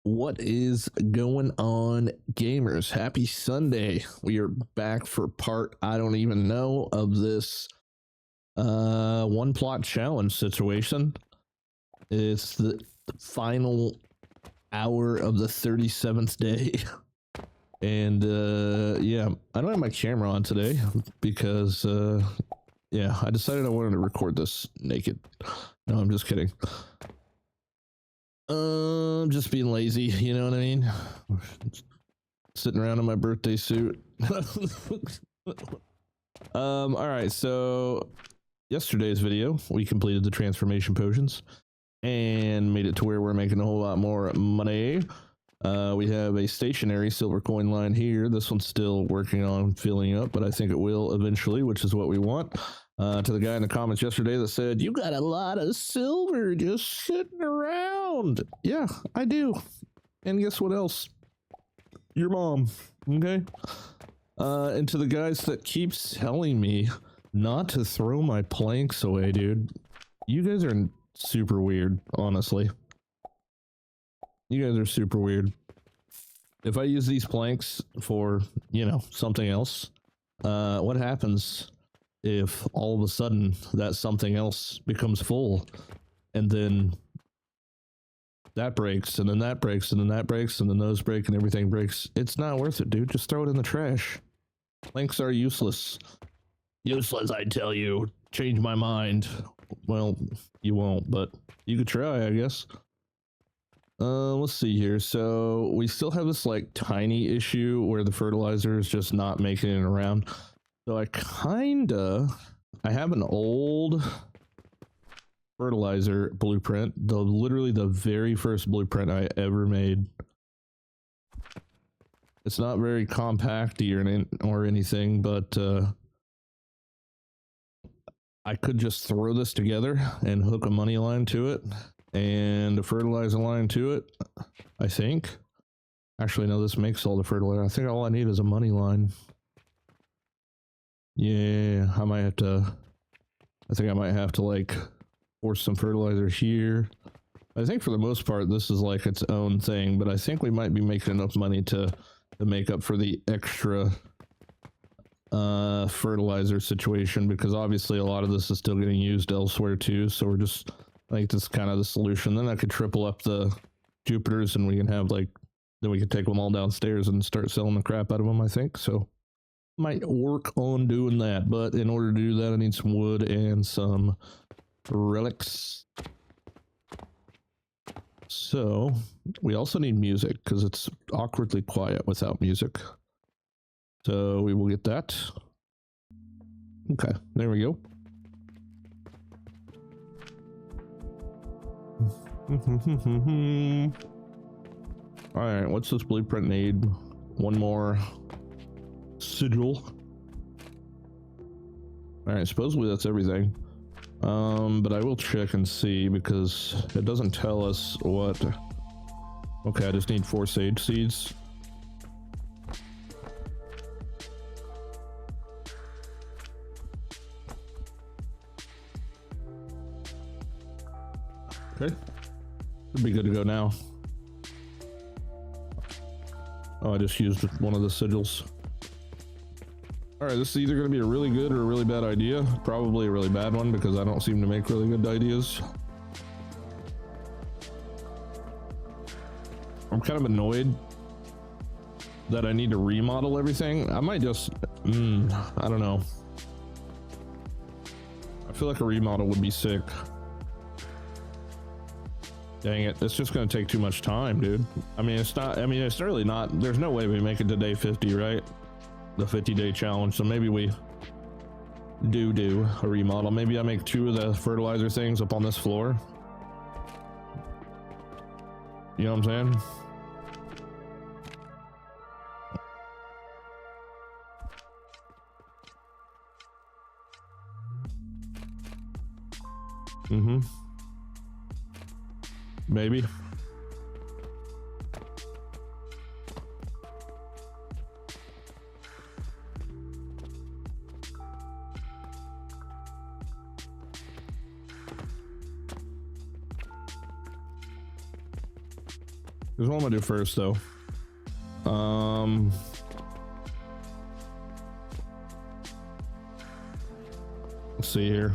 What is going on, gamers? Happy Sunday. We are back for part I don't even know of this one plot challenge situation. It's the final hour of the 37th day. And yeah, I don't have my camera on today because yeah, I decided I wanted to record this naked. No, I'm just kidding. Just being lazy, you know what I mean? Sitting around in my birthday suit. All right, so yesterday's video, we completed the transformation potions and made it to where we're making a whole lot more money. We have a stationary silver coin line here. This one's still working on filling up, but I think it will eventually, which is what we want. To the guy in the comments yesterday that said, you got a lot of silver just sitting around. Yeah, I do. And guess what else? Your mom. Okay. And to the guys that keeps telling me not to throw my planks away, dude. You guys are super weird, honestly. You guys are super weird. If I use these planks for, you know, something else, what happens if all of a sudden that something else becomes full and then that breaks and then that breaks and then that breaks and then those break and everything breaks? It's not worth it, dude. Just throw it in the trash. Planks are useless. Useless, I tell you. Change my mind. Well, you won't, but you could try, I guess. Let's see here. So we still have this like tiny issue where the fertilizer is just not making it around. So I have an old fertilizer blueprint, literally the very first blueprint I ever made. It's not very compacty or anything, but I could just throw this together and hook a money line to it and a fertilizer line to it, I think. Actually, no, this makes all the fertilizer. I think all I need is a money line. Yeah, I think I might have to like force some fertilizer here. I think for the most part, this is like its own thing, but I think we might be making enough money to make up for the extra fertilizer situation, because obviously a lot of this is still getting used elsewhere too. So we're just, I think this is kind of the solution. Then I could triple up the Jupiters and we can have like, then we could take them all downstairs and start selling the crap out of them, I think. So might work on doing that, but in order to do that, I need some wood and some relics. So we also need music because it's awkwardly quiet without music. So we will get that. Okay, there we go. All right, what's this blueprint need? One more sigil. All right, supposedly that's everything. But I will check and see because it doesn't tell us what. Okay, I just need 4 sage seeds. Okay, should be good to go now. Oh, I just used one of the sigils. All right, this is either going to be a really good or a really bad idea. Probably a really bad one because I don't seem to make really good ideas. I'm kind of annoyed that I need to remodel everything. I might just, I don't know. I feel like a remodel would be sick. Dang it, it's just going to take too much time, dude. I mean, it's really not, there's no way we make it to day 50, right? The 50-day challenge. So maybe we do a remodel. Maybe I make 2 of the fertilizer things up on this floor. You know what I'm saying? Maybe. Here's what I'm gonna do first, though. Let's see here.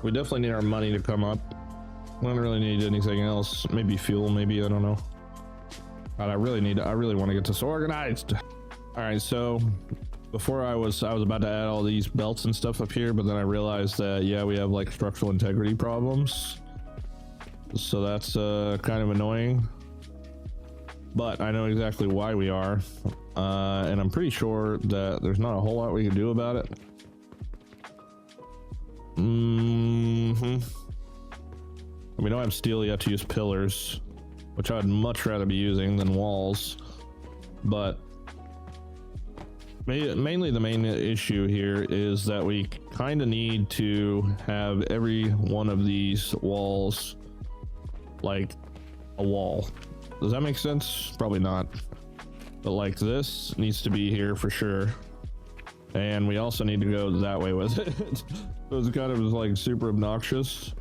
We definitely need our money to come up. We don't really need anything else. Maybe fuel, maybe, I don't know. God, I really want to get this organized. All right, so before I was about to add all these belts and stuff up here, but then I realized that, yeah, we have like structural integrity problems. So that's kind of annoying. But I know exactly why we are. And I'm pretty sure that there's not a whole lot we can do about it. We don't have steel yet to use pillars, which I'd much rather be using than walls. But mainly the main issue here is that we kind of need to have every one of these walls like a wall. Does that make sense? Probably not. But like this needs to be here for sure. And we also need to go that way with it. So it's kind of like super obnoxious.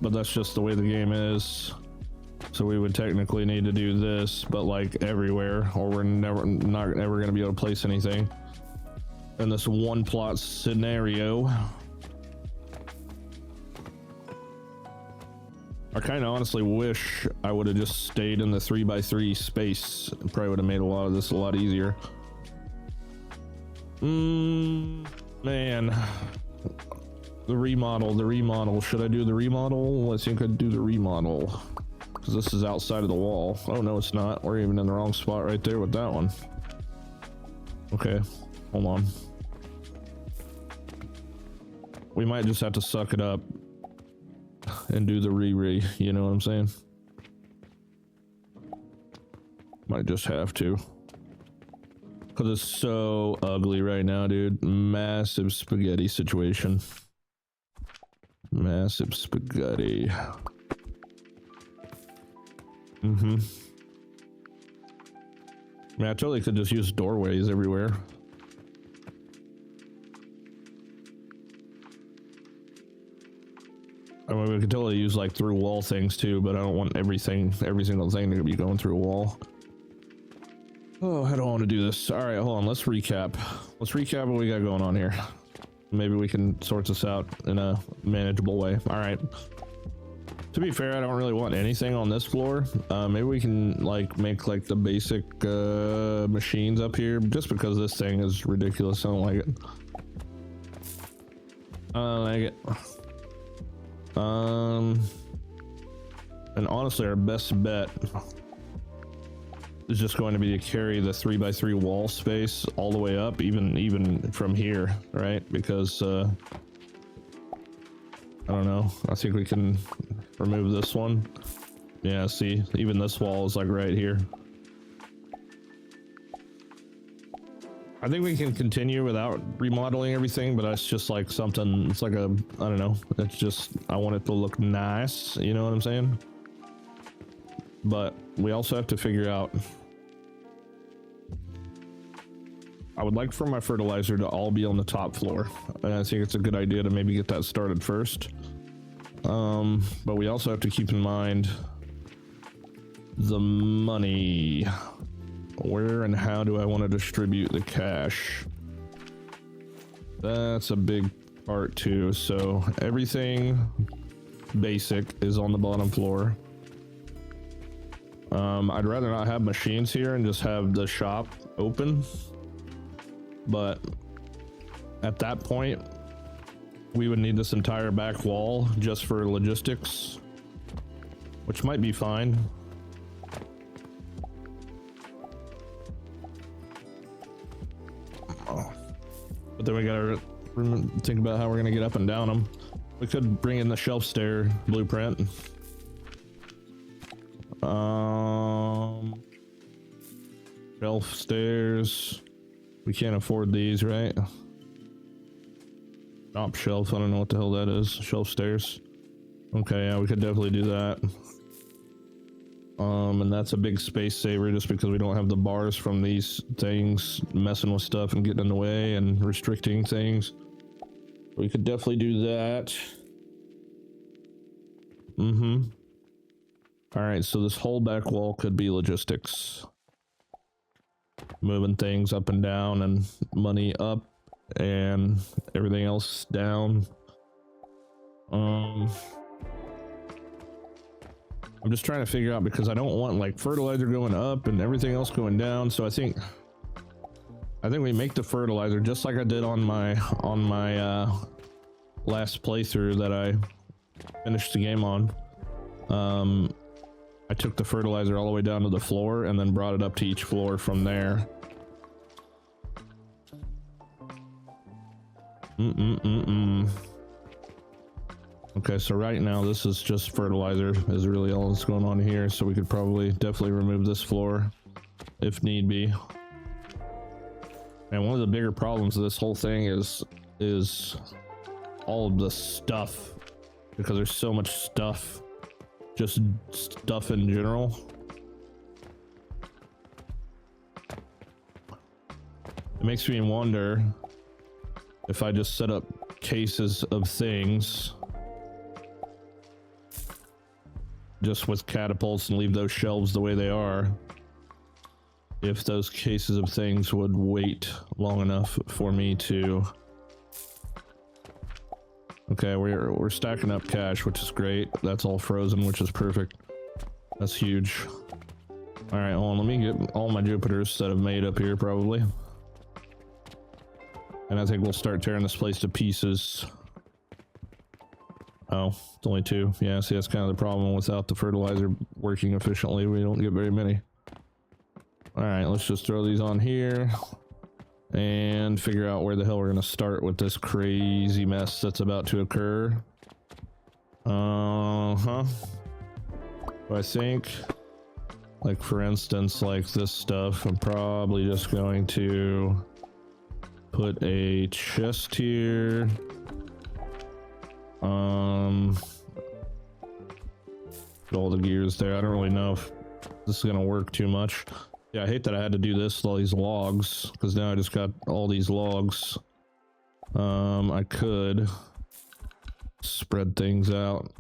But that's just the way the game is. So we would technically need to do this, but like everywhere, or we're not ever going to be able to place anything in this one plot scenario. I kind of honestly wish I would have just stayed in the 3x3 space. It probably would have made a lot of this a lot easier. Man. The remodel. Should I do the remodel? I think I'd do the remodel. Because this is outside of the wall. Oh, no, it's not. We're even in the wrong spot right there with that one. Okay, hold on. We might just have to suck it up and do the re, you know what I'm saying? Might just have to. Because it's so ugly right now, dude. Massive spaghetti situation. Massive spaghetti. I mean, I totally could just use doorways everywhere. I mean, we could totally use like through wall things too, but I don't want every single thing to be going through a wall. Oh, I don't want to do this. All right, hold on. Let's recap. Let's recap what we got going on here. Maybe we can sort this out in a manageable way. All right. To be fair, I don't really want anything on this floor. Maybe we can like make like the basic machines up here, just because this thing is ridiculous. I don't like it. I don't like it. And honestly, our best bet is just going to be to carry the 3x3 wall space all the way up, even from here, right? Because I don't know, I think we can remove this one. Yeah, see, even this wall is like right here. I think we can continue without remodeling everything, but it's just like something, it's like a, I don't know, it's just, I want it to look nice, you know what I'm saying? But we also have to figure out, I would like for my fertilizer to all be on the top floor. And I think it's a good idea to maybe get that started first. But we also have to keep in mind the money. Where and how do I want to distribute the cash? That's a big part too. So everything basic is on the bottom floor. I'd rather not have machines here and just have the shop open. But at that point, we would need this entire back wall just for logistics, which might be fine. But then we gotta think about how we're gonna get up and down them. We could bring in the shelf stair blueprint. Shelf stairs. We can't afford these, right? Top shelf, I don't know what the hell that is. Shelf stairs. Okay, yeah, we could definitely do that. And that's a big space saver just because we don't have the bars from these things messing with stuff and getting in the way and restricting things. We could definitely do that. All right, so this whole back wall could be logistics. Moving things up and down and money up and everything else down. I'm just trying to figure out because I don't want like fertilizer going up and everything else going down. So I think we make the fertilizer just like I did on my last playthrough that I finished the game on. I took the fertilizer all the way down to the floor and then brought it up to each floor from there. Okay, so right now this is just fertilizer is really all that's going on here, so we could probably definitely remove this floor if need be. And one of the bigger problems of this whole thing is all of the stuff, because there's so much stuff, just stuff in general. It makes me wonder if I just set up cases of things just with catapults and leave those shelves the way they are, if those cases of things would wait long enough for me to... Okay, we're stacking up cash, which is great. That's all frozen, which is perfect. That's huge. All right, hold on, let me get all my Jupiters that I've made up here probably. And I think we'll start tearing this place to pieces. Oh, it's only 2. Yeah, see, that's kind of the problem. Without the fertilizer working efficiently, we don't get very many. All right, let's just throw these on here and figure out where the hell we're going to start with this crazy mess that's about to occur. So I think, like, for instance, like this stuff, I'm probably just going to put a chest here. Put all the gears there. I don't really know if this is gonna work too much. Yeah, I hate that I had to do this with all these logs, because now I just got all these logs. I could spread things out.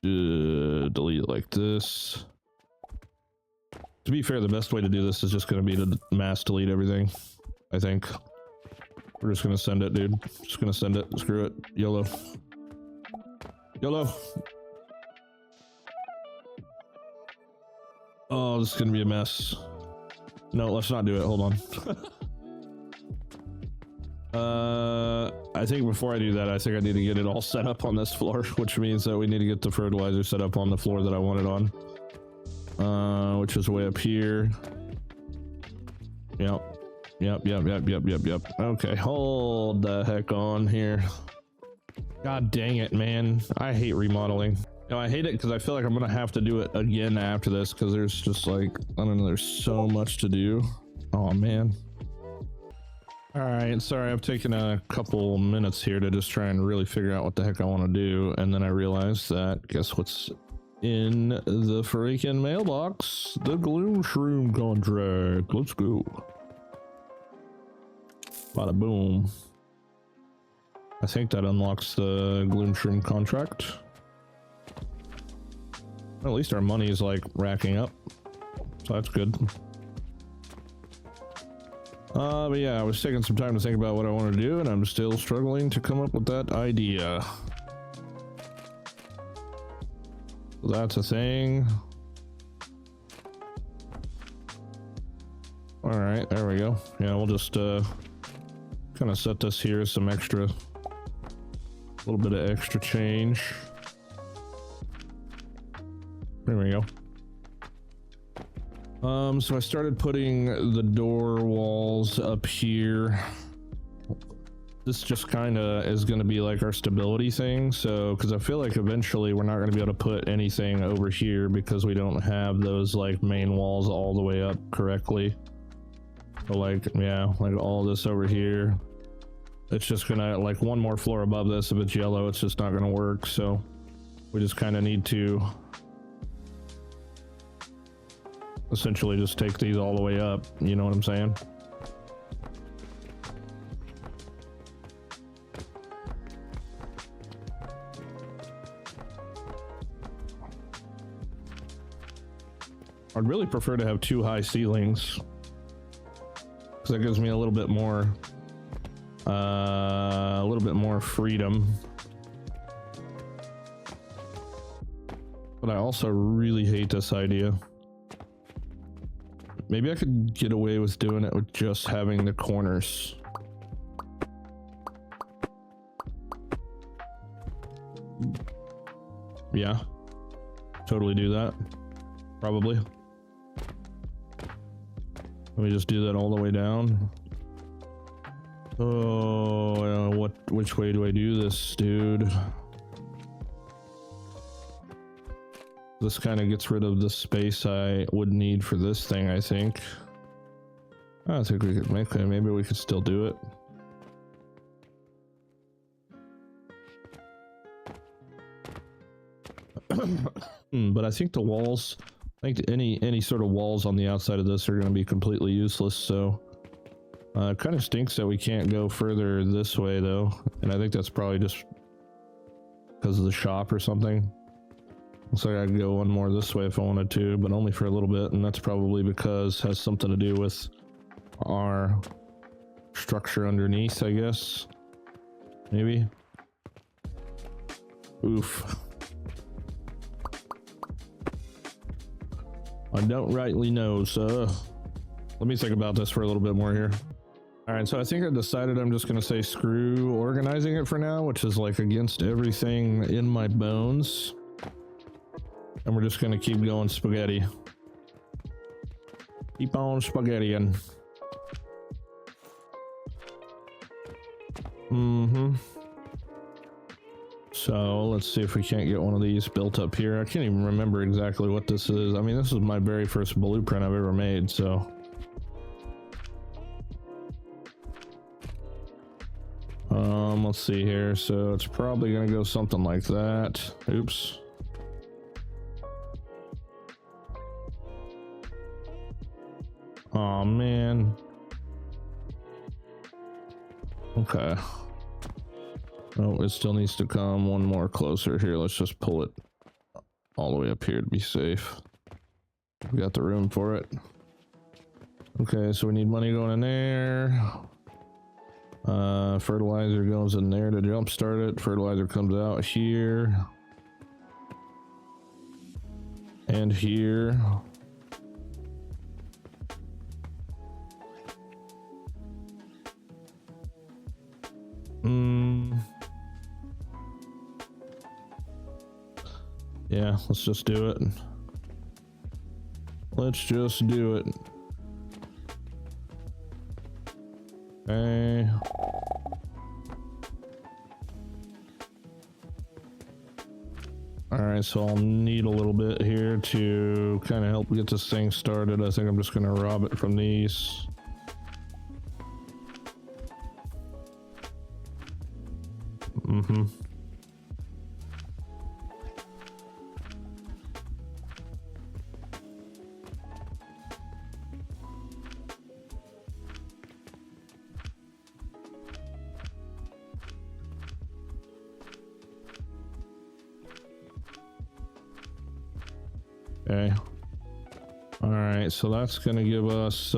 Delete it like this. To be fair, the best way to do this is just gonna be to mass delete everything, I think. We're just gonna send it, dude. Just gonna send it. Screw it. YOLO. YOLO. Oh, this is gonna be a mess. No, let's not do it. Hold on. I think before I do that, I think I need to get it all set up on this floor, which means that we need to get the fertilizer set up on the floor that I want it on. Which is way up here. Yep. Yep. Okay, hold the heck on here. God dang it, man. I hate remodeling. You know, I hate it because I feel like I'm gonna have to do it again after this, because there's just like, I don't know, there's so much to do. Oh man. All right, sorry, I've taken a couple minutes here to just try and really figure out what the heck I want to do, and then I realized that, guess what's in the freaking mailbox? The Gloom Shroom contract. Let's go. Bada boom. I think that unlocks the Gloom Shroom contract. Well, at least our money is like racking up, so that's good. But yeah, I was taking some time to think about what I want to do, and I'm still struggling to come up with that idea. So that's a thing. All right, there we go. Yeah, we'll just kind of set this here as some extra, a little bit of extra change. There we go. So I started putting the door walls up here. This just kind of is going to be like our stability thing. So, because I feel like eventually we're not going to be able to put anything over here because we don't have those like main walls all the way up correctly. So like, yeah, like all this over here. It's just gonna, like, one more floor above this, if it's yellow, it's just not gonna work. So we just kind of need to essentially just take these all the way up, you know what I'm saying? I'd really prefer to have 2 high ceilings, because that gives me a little bit more freedom. But I also really hate this idea. Maybe I could get away with doing it with just having the corners. Yeah, totally do that. Probably. Let me just do that all the way down. Oh, which way do I do this, dude? This kind of gets rid of the space I would need for this thing, I think. I think we could make it. Maybe we could still do it. But I think the walls, I think any sort of walls on the outside of this are going to be completely useless, so it kind of stinks that we can't go further this way though, and I think that's probably just because of the shop or something. Looks like I could go one more this way if I wanted to, but only for a little bit, and that's probably because it has something to do with our structure underneath, I guess. Maybe. Oof. I don't rightly know, so let me think about this for a little bit more here. All right, so I think I decided I'm just gonna say screw organizing it for now, which is like against everything in my bones. And we're just gonna keep going spaghetti. Keep on spaghettiing. So let's see if we can't get one of these built up here. I can't even remember exactly what this is. I mean, this is my very first blueprint I've ever made, so. Let's see here. So it's probably gonna go something like that. Oops. Oh man. Okay. Oh, it still needs to come one more closer here. Let's just pull it all the way up here to be safe. We got the room for it. Okay, so we need money going in there. Fertilizer goes in there to jumpstart it. Fertilizer comes out here. And here. Yeah, let's just do it. Let's just do it. Okay. Alright, so I'll need a little bit here to kind of help get this thing started. I think I'm just going to rob it from these. Okay. All right, so that's gonna give us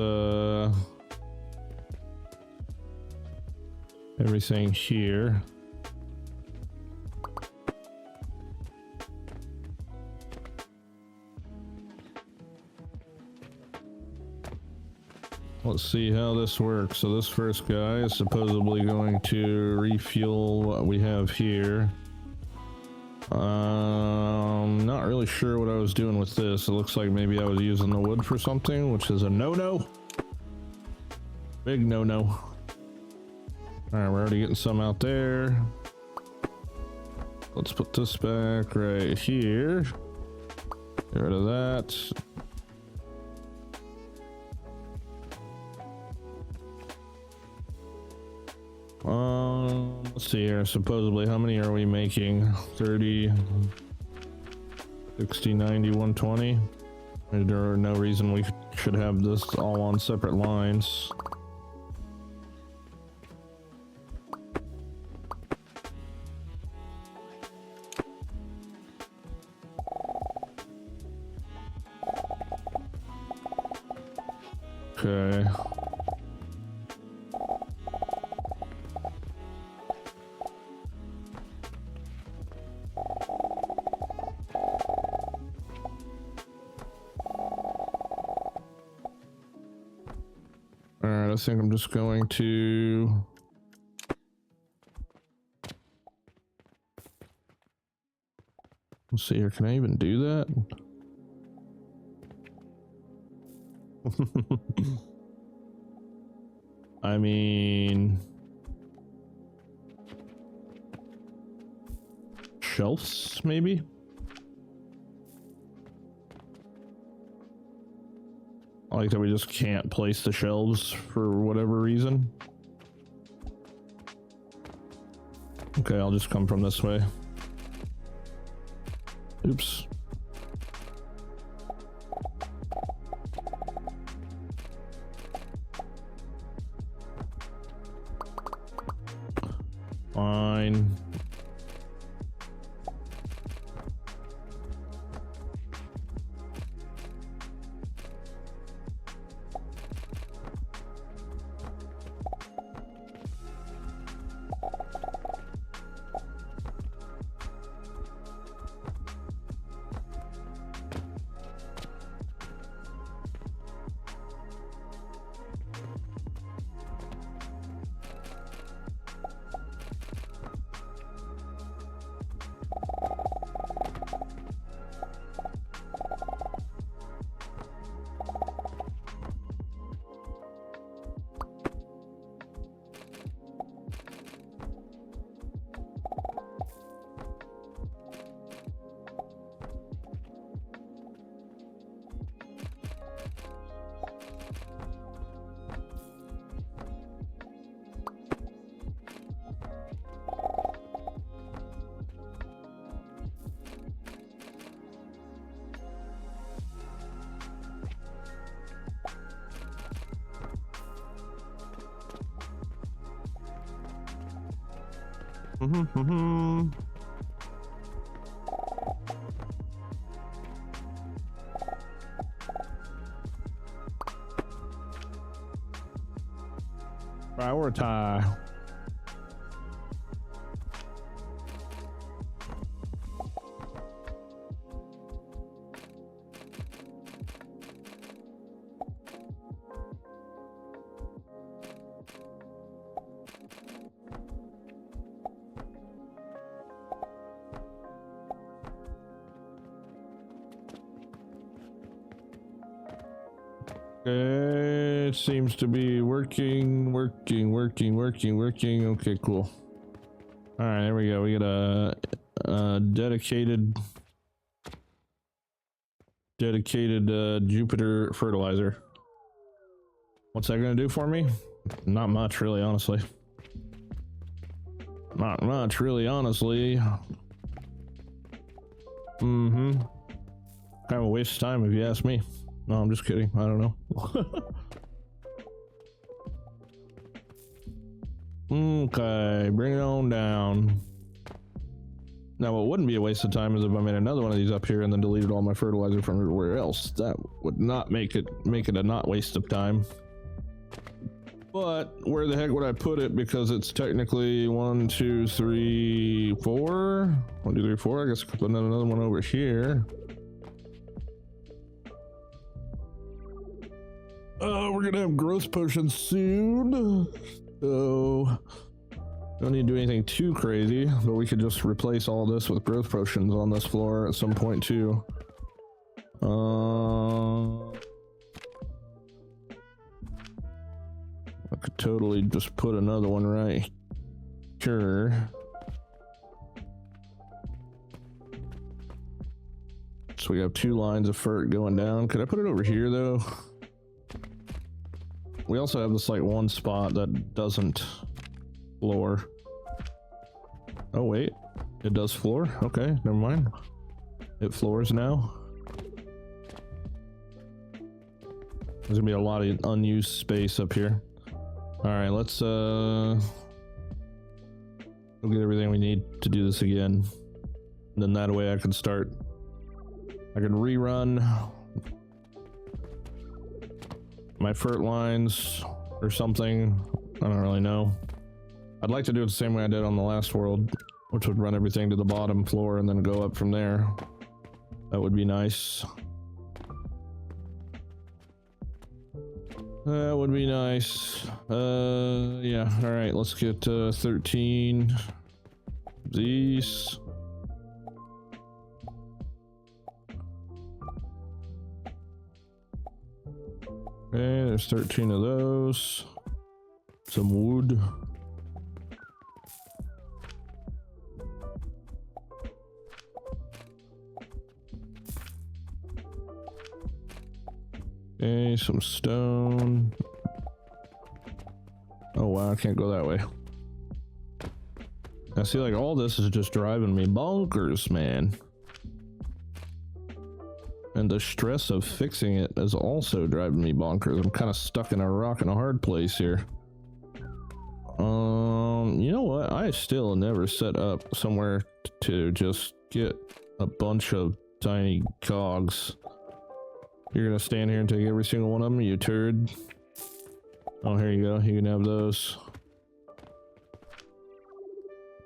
everything here. Let's see how this works. So this first guy is supposedly going to refuel what we have here. Not really sure what I was doing with this. It looks like maybe I was using the wood for something, which is a no-no. Big no-no. All right, we're already getting some out there. Let's put this back right here. Get rid of that. Let's see here. Supposedly, how many are we making? 30, 60, 90, 120. There are no reason we should have this all on separate lines. Okay. Alright, I think I'm just going to... Let's see here, can I even do that? I mean... Shelves, maybe? I like that we just can't place the shelves for whatever reason. Okay, I'll just come from this way. Oops. Fine. Prioritize. It seems to be working. Okay, cool. All right, there we go. We got a dedicated Jupiter fertilizer. What's that gonna do for me? Not much, really, honestly. Not much, really, honestly. Kind of a waste of time if you ask me. No, I'm just kidding. I don't know. Okay, bring it on down. Now, what wouldn't be a waste of time is if I made another one of these up here and then deleted all my fertilizer from everywhere else. That would not make it a not waste of time. But where the heck would I put it? Because it's technically 1, 2, 3, 4. 1, 2, 3, 4. I guess I could put another one over here. We're gonna have growth potions soon, so don't need to do anything too crazy, but we could just replace all this with growth potions on this floor at some point too. I could totally just put another one right here. So we have 2 lines of fert going down. Could I put it over here though? We also have this like one spot that doesn't floor. Oh wait, it does floor? Okay, never mind. It floors now. There's gonna be a lot of unused space up here. All right, let's go get everything we need to do this again. And then that way I can start. I can rerun my fert lines or something. I don't really know. I'd like to do it the same way I did on the last world, which would run everything to the bottom floor and then go up from there. That would be nice. That would be nice. Yeah, all right, let's get 13 of these. Okay, there's 13 of those. Some wood. Okay, some stone. Oh wow, I can't go that way. I see, like, all this is just driving me bonkers, man. And the stress of fixing it is also driving me bonkers. I'm kind of stuck in a rock and a hard place here. You know what? I still never set up somewhere to just get a bunch of tiny cogs. You're gonna stand here and take every single one of them, you turd. Oh, here you go. You can have those.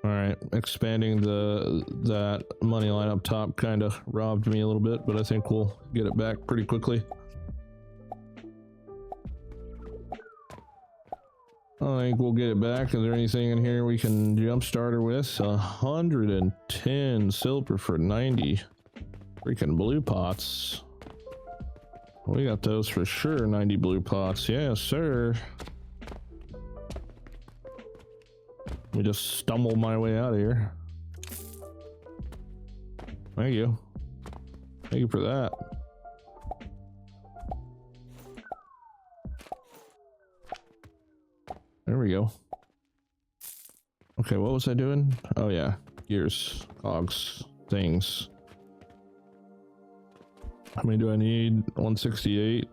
All right, expanding that money line up top kind of robbed me a little bit, but I think we'll get it back pretty quickly. I think we'll get it back. Is there anything in here we can jumpstart her with? 110 silver for 90 freaking blue pots. We got those for sure. 90 blue pots. Yes, sir. Let me just stumble my way out of here. Thank you. Thank you for that. There we go. Okay, what was I doing? Oh yeah, gears, cogs, things. How many do I need? 168.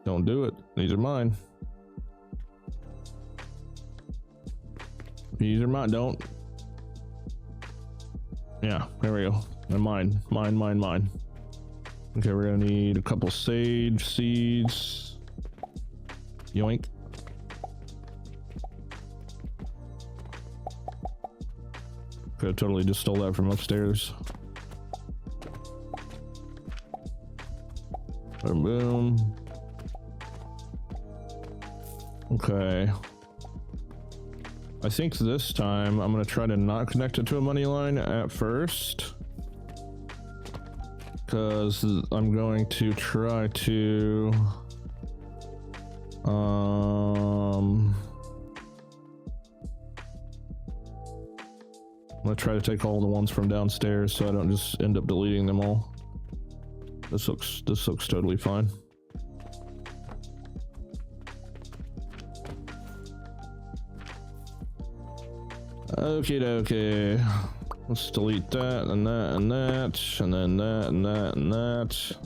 Don't do it. These are mine. These are mine. Don't. Yeah, there we go. They're mine. Mine, mine, mine. Okay, we're gonna need a couple sage seeds. Yoink. Could have totally just stole that from upstairs. Boom, boom. Okay. I think this time I'm going to try to not connect it to a money line at first. Because I'm going to try to... I'm going to try to take all the ones from downstairs so I don't just end up deleting them all. This looks totally fine. Okay, okay. Let's delete that and that and that, and then that and that and that.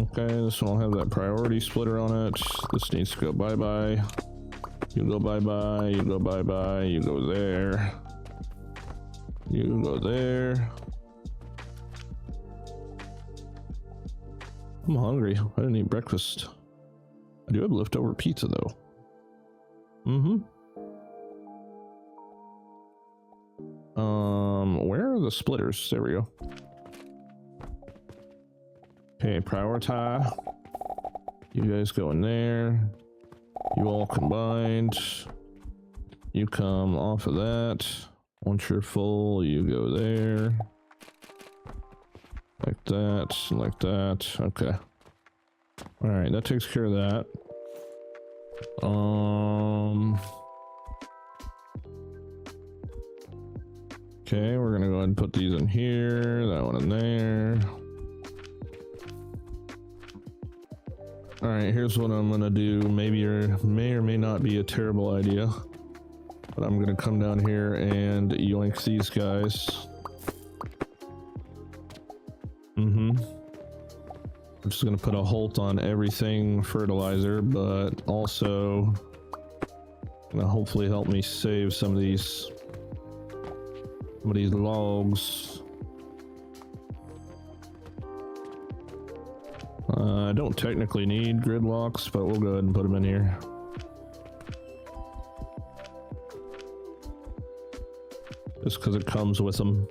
Okay, this one will have that priority splitter on it. This needs to go bye-bye. You go bye-bye, you go bye-bye, you go there. You go there. I'm hungry. I didn't eat breakfast. I do have leftover pizza though. Where are the splitters? There we go. Okay, prioritize. You guys go in there. You all combined. You come off of that. Once you're full, you go there. Like that, like that. Okay. All right, that takes care of that. Okay, we're gonna go ahead and put these in here, that one in there. All right, here's what I'm gonna do. Maybe or may not be a terrible idea, but I'm gonna come down here and yoink these guys. which is going to put a halt on everything fertilizer, but also gonna hopefully help me save some of these logs. I don't technically need grid locks, but we'll go ahead and put them in here. Just because it comes with them.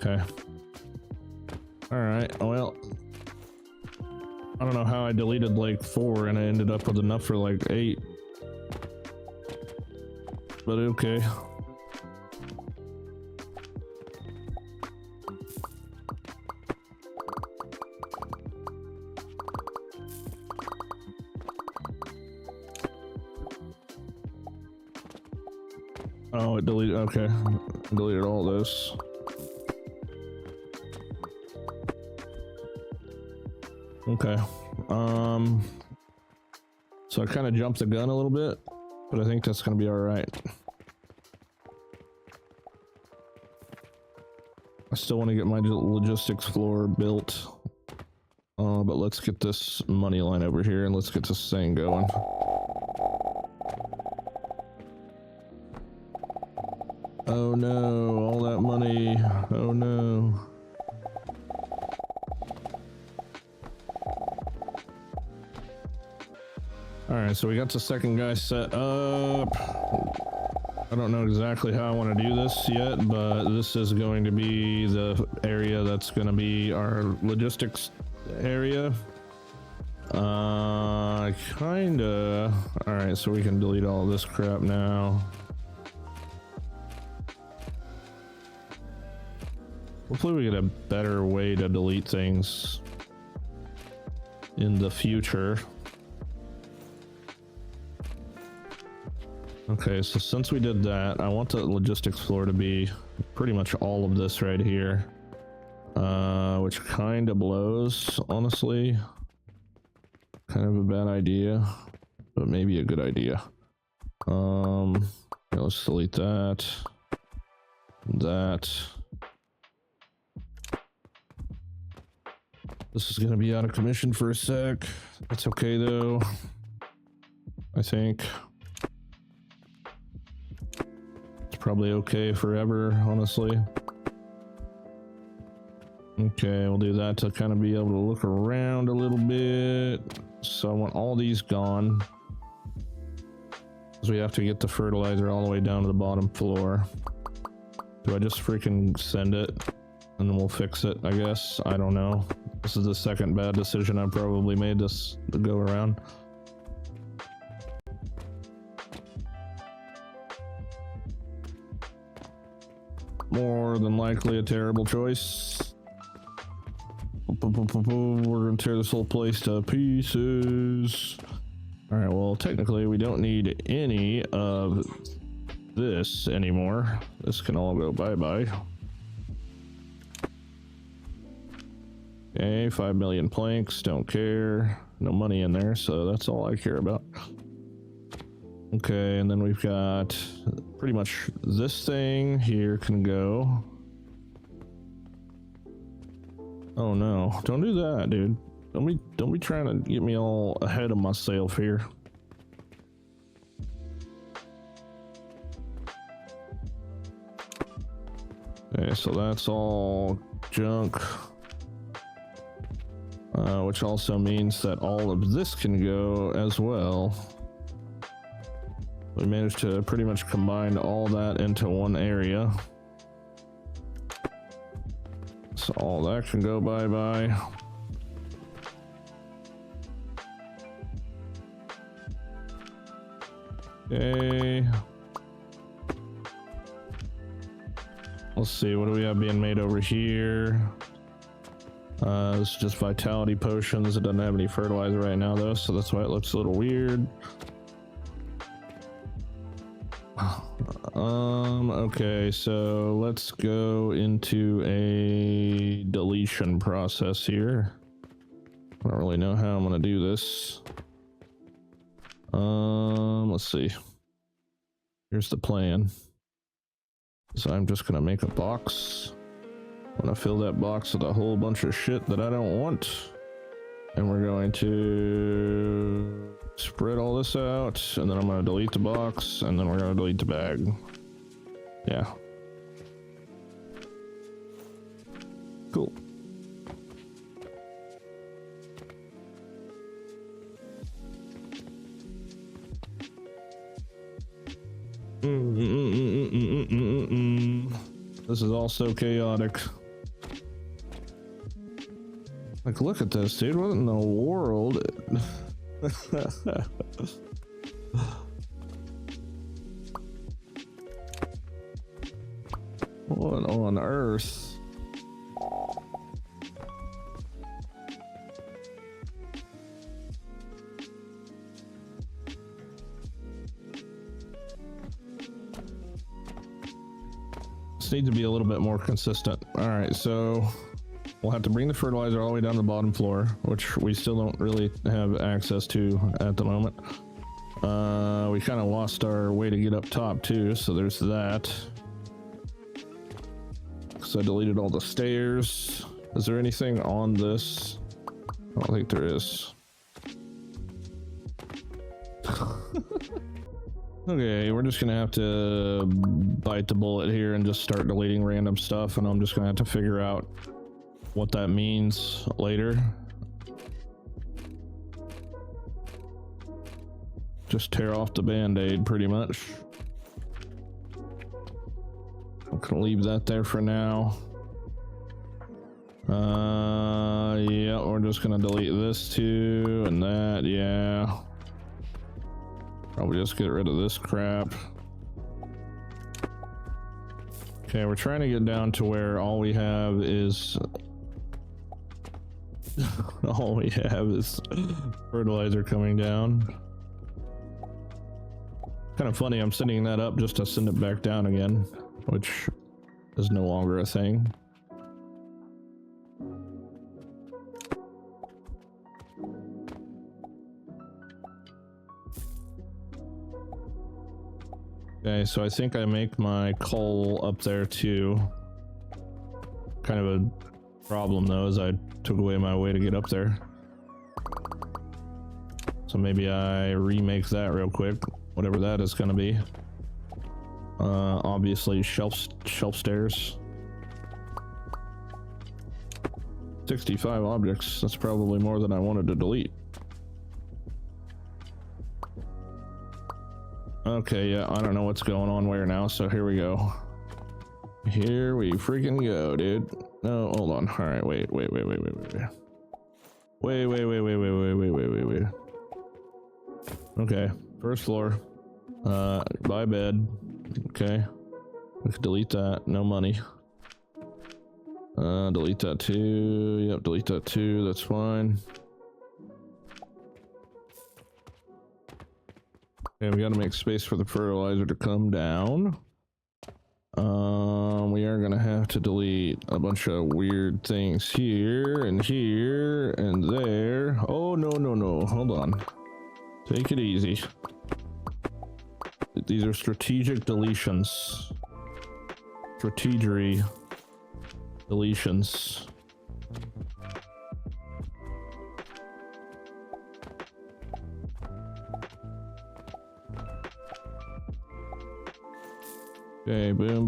Okay. Alright, well, I don't know how I deleted like 4 and I ended up with enough for like 8. But okay. Oh, it deleted, okay. It deleted all this. Okay. So I kind of jumped the gun a little bit, but I think that's gonna be all right. I still want to get my logistics floor built, but let's get this money line over here and let's get this thing going. Oh no, all that money. Oh no. Alright, so we got the second guy set up. I don't know exactly how I want to do this yet, but this is going to be the area that's going to be our logistics area. Kinda. Alright, so we can delete all this crap now. Hopefully we get a better way to delete things in the future. Okay, so since we did that, I want the logistics floor to be pretty much all of this right here, which kind of blows, honestly. Kind of a bad idea, but maybe a good idea. Yeah, let's delete that. This is gonna be out of commission for a sec. That's okay though, I think. Probably okay forever, honestly. Okay, we'll do that to kind of be able to look around a little bit. So I want all these gone, because we have to get the fertilizer all the way down to the bottom floor. Do I just freaking send it and then we'll fix it, I guess? I don't know. This is the second bad decision I've probably made this go around. More than likely a terrible choice. We're gonna tear this whole place to pieces. All right, well, technically we don't need any of this anymore. This can all go bye-bye. Okay, 5 million planks, don't care. No money in there, so that's all I care about. Okay, and then we've got pretty much this thing here can go. Oh no, don't do that, dude. Don't be trying to get me all ahead of myself here. Okay, so that's all junk. Which also means that all of this can go as well. We managed to pretty much combine all that into one area. So all that can go bye-bye. Okay. Let's see, what do we have being made over here? This is just vitality potions. It doesn't have any fertilizer right now though, so that's why it looks a little weird. Okay, so let's go into a deletion process here. I don't really know how I'm gonna do this. Let's see. Here's the plan. So I'm just gonna make a box. I'm gonna fill that box with a whole bunch of shit that I don't want. And we're going to spread all this out, and then I'm gonna delete the box, and then we're gonna delete the bag. Yeah. Cool. This is all so chaotic. Like, look at this, dude. What in the world? What on earth? Need to be a little bit more consistent. All right, so we'll have to bring the fertilizer all the way down to the bottom floor, which we still don't really have access to at the moment. We kind of lost our way to get up top too, so there's that. So I deleted all the stairs. Is there anything on this? I don't think there is. Okay, we're just gonna have to bite the bullet here and just start deleting random stuff, and I'm just gonna have to figure out what that means later. Just tear off the band-aid pretty much. I'm gonna leave that there for now. Yeah, we're just gonna delete this too and that. Yeah. Probably just get rid of this crap. Okay, we're trying to get down to where all we have is fertilizer coming down. Kind of funny, I'm sending that up just to send it back down again, which is no longer a thing. Okay, so I think I make my coal up there too. Kind of a problem though, is I took away my way to get up there. So maybe I remake that real quick, whatever that is gonna be. Obviously shelf stairs. 65 objects, that's probably more than I wanted to delete. Okay, yeah, I don't know what's going on where now, so here we go. Here we freaking go, dude. No, hold on. All right, wait. Wait. Okay, first floor. Buy bed. Okay. We can delete that. No money. Delete that too. Yep, delete that too. That's fine. Okay, we gotta make space for the fertilizer to come down. We are gonna have to delete a bunch of weird things here and there. Oh, no. Hold on. Take it easy. These are strategic deletions. Strategery deletions. Okay, boom.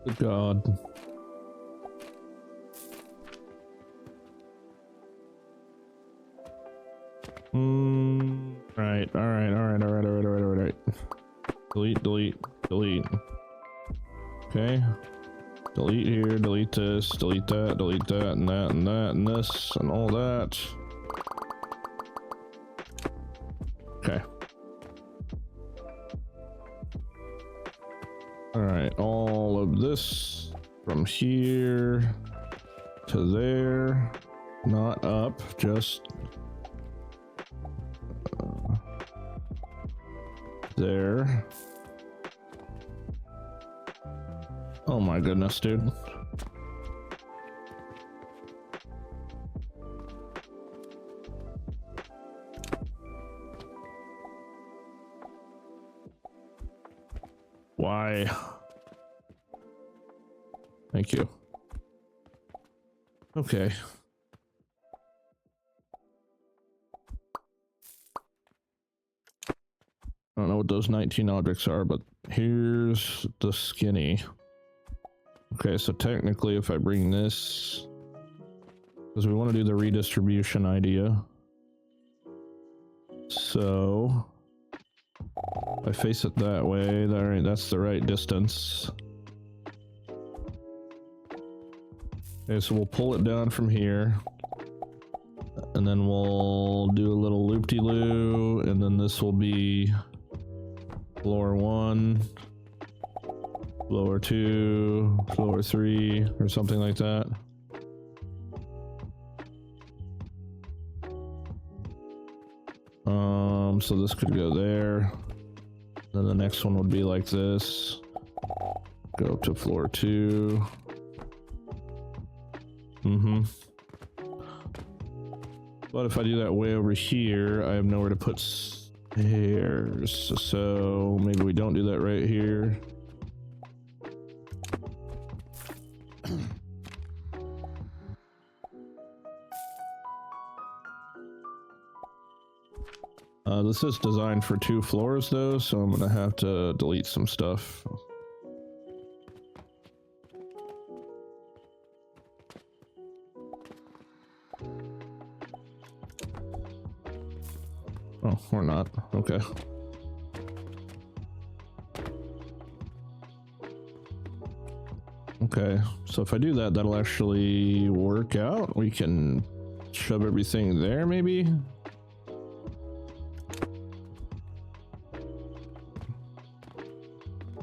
Good God. All right. Delete. Okay. Delete here, delete this, delete that, and this, and all that. Okay. All right, all of this from here to there, not up, just there. Oh my goodness, dude. Why? Thank you. Okay. I don't know what those 19 objects are, but here's the skinny. Okay, so technically if I bring this, because we want to do the redistribution idea. So if I face it that way, that's the right distance. Okay, so we'll pull it down from here. And then we'll do a little loop-de-loo, and then this will be floor 1, floor 2, floor 3, or something like that. So this could go there. Then the next one would be like this. Go up to floor 2. But if I do that way over here, I have nowhere to put stairs. So maybe we don't do that right here. This is designed for 2 floors though, so I'm gonna have to delete some stuff. Oh, or not. Okay. Okay, so if I do that, that'll actually work out. We can shove everything there, maybe?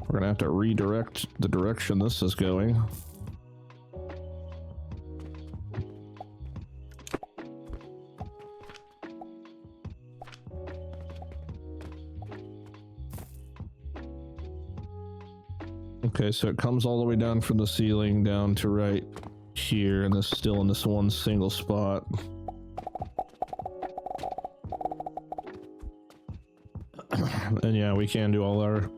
We're gonna have to redirect the direction this is going. Okay, so it comes all the way down from the ceiling down to right here, and this is still in this one single spot. And yeah, we can do all our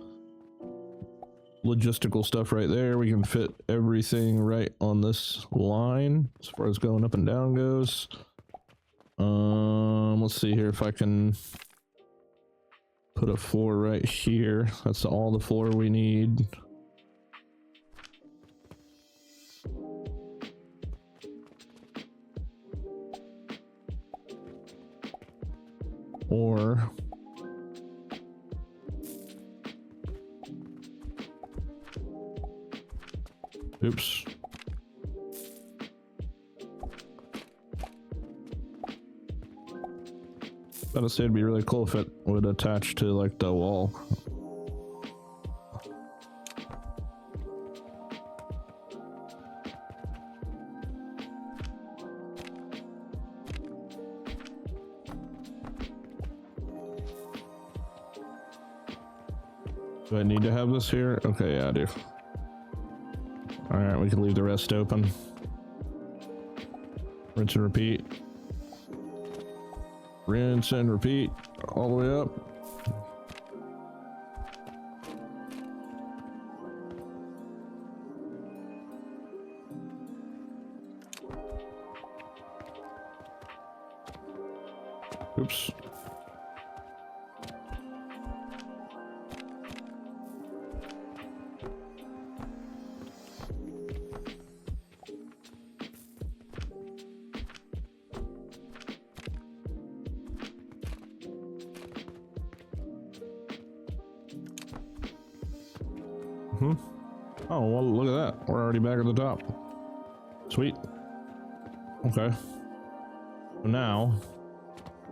logistical stuff right there. We can fit everything right on this line as far as going up and down goes. Let's see here if I can put a floor right here. That's all the floor we need. Or oops. I'd say it'd be really cool if it would attach to like the wall. Do I need to have this here? Okay, yeah, I do. Alright, we can leave the rest open. Rinse and repeat. Rinse and repeat all the way up. Oops. Oh, well, look at that. We're already back at the top. Sweet. Okay. So now,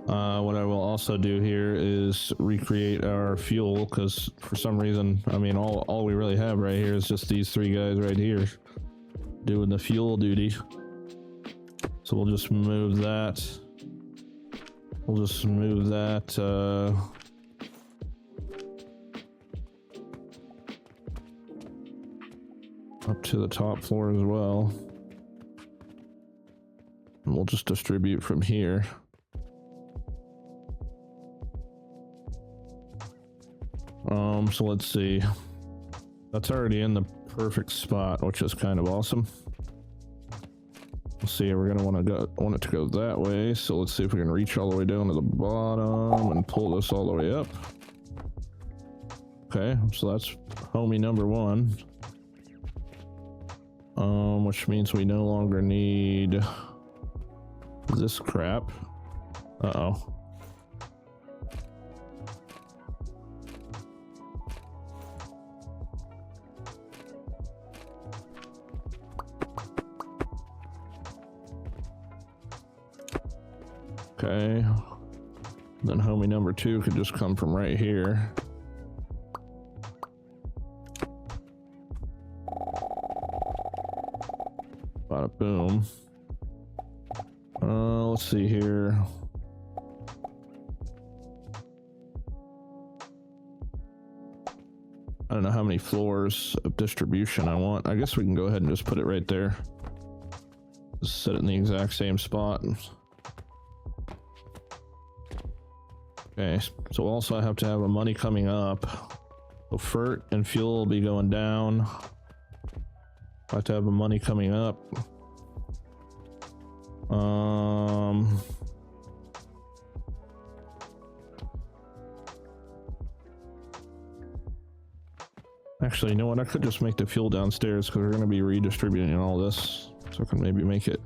What I will also do here is recreate our fuel, because for some reason, I mean, all we really have right here is just these three guys right here doing the fuel duty. So we'll just move that. We'll just move that up to the top floor as well. And we'll just distribute from here. So let's see. That's already in the perfect spot, which is kind of awesome. Let's see, we're gonna want it to go that way. So let's see if we can reach all the way down to the bottom and pull this all the way up. Okay, so that's homie number one. Which means we no longer need this crap. Uh-oh. Okay, then homie number two could just come from right here. Bada boom. Let's see here. I don't know how many floors of distribution I want. I guess we can go ahead and just put it right there. Just set it in the exact same spot. Okay, so also I have to have a money coming up. So fert and fuel will be going down. I have to have a money coming up. Actually, you know what? I could just make the fuel downstairs because we're going to be redistributing all this. So I can maybe make it.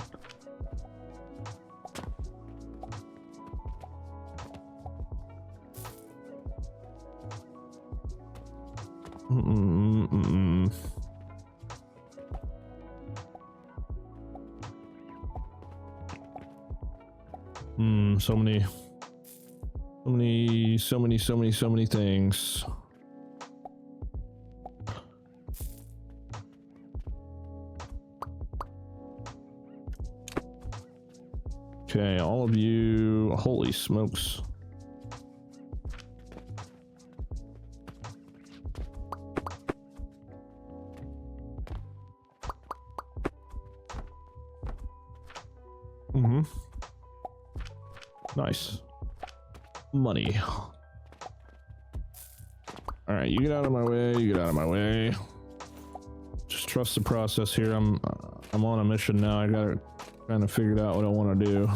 So many things. Okay, all of you, holy smokes. Nice. Money. All right, you get out of my way, you get out of my way. Just trust the process here. I'm on a mission now. I gotta kind of figure out what I want to do.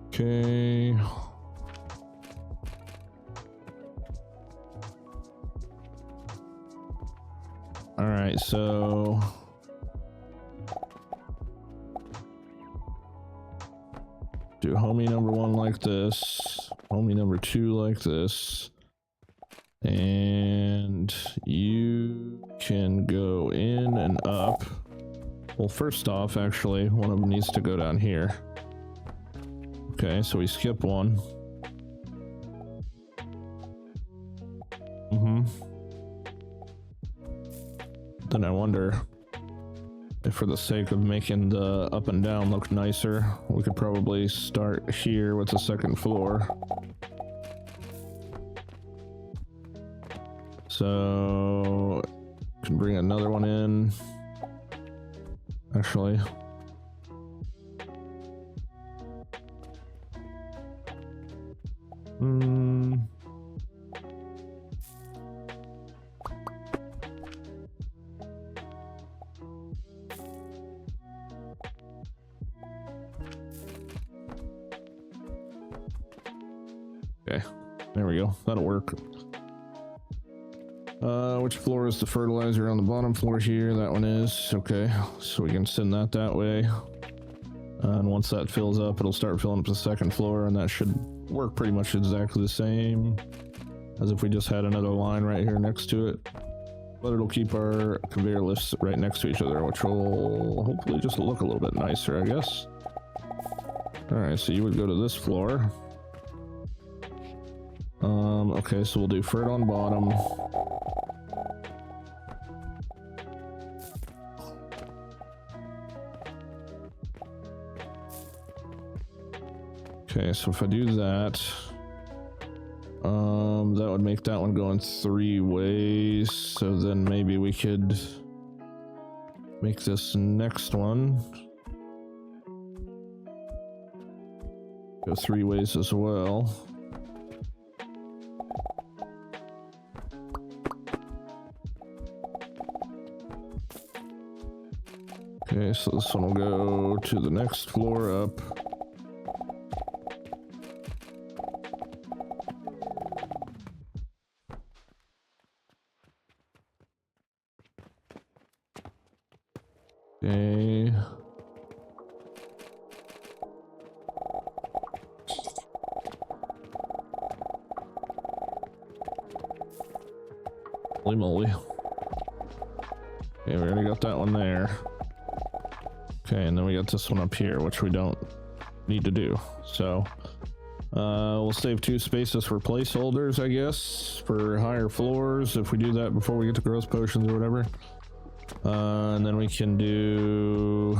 Okay. All right, so do homie number one like this, homie number two like this, and you can go in and up. Well, first off, actually, one of them needs to go down here. Okay, so we skip one. Then I wonder if, for the sake of making the up and down look nicer, we could probably start here with the second floor. So can bring another one in. Actually, okay, there we go. That'll work. Which floor is the fertilizer on the bottom floor here? That one is. Okay, so we can send that way. And once that fills up, it'll start filling up the second floor, and that should work pretty much exactly the same. as if we just had another line right here next to it. But it'll keep our conveyor lifts right next to each other, which will hopefully just look a little bit nicer, I guess. Alright, so you would go to this floor. Okay, so we'll do fert on bottom. Okay, so if I do that, that would make that one go in 3 ways. So then maybe we could make this next one go 3 ways as well. Okay, so this one will go to the next floor up. Okay. Holy moly. Okay, we already got that one there. Okay, and then we got this one up here, which we don't need to do. So, we'll save 2 spaces for placeholders, I guess, for higher floors, if we do that before we get to growth potions or whatever. And then we can do...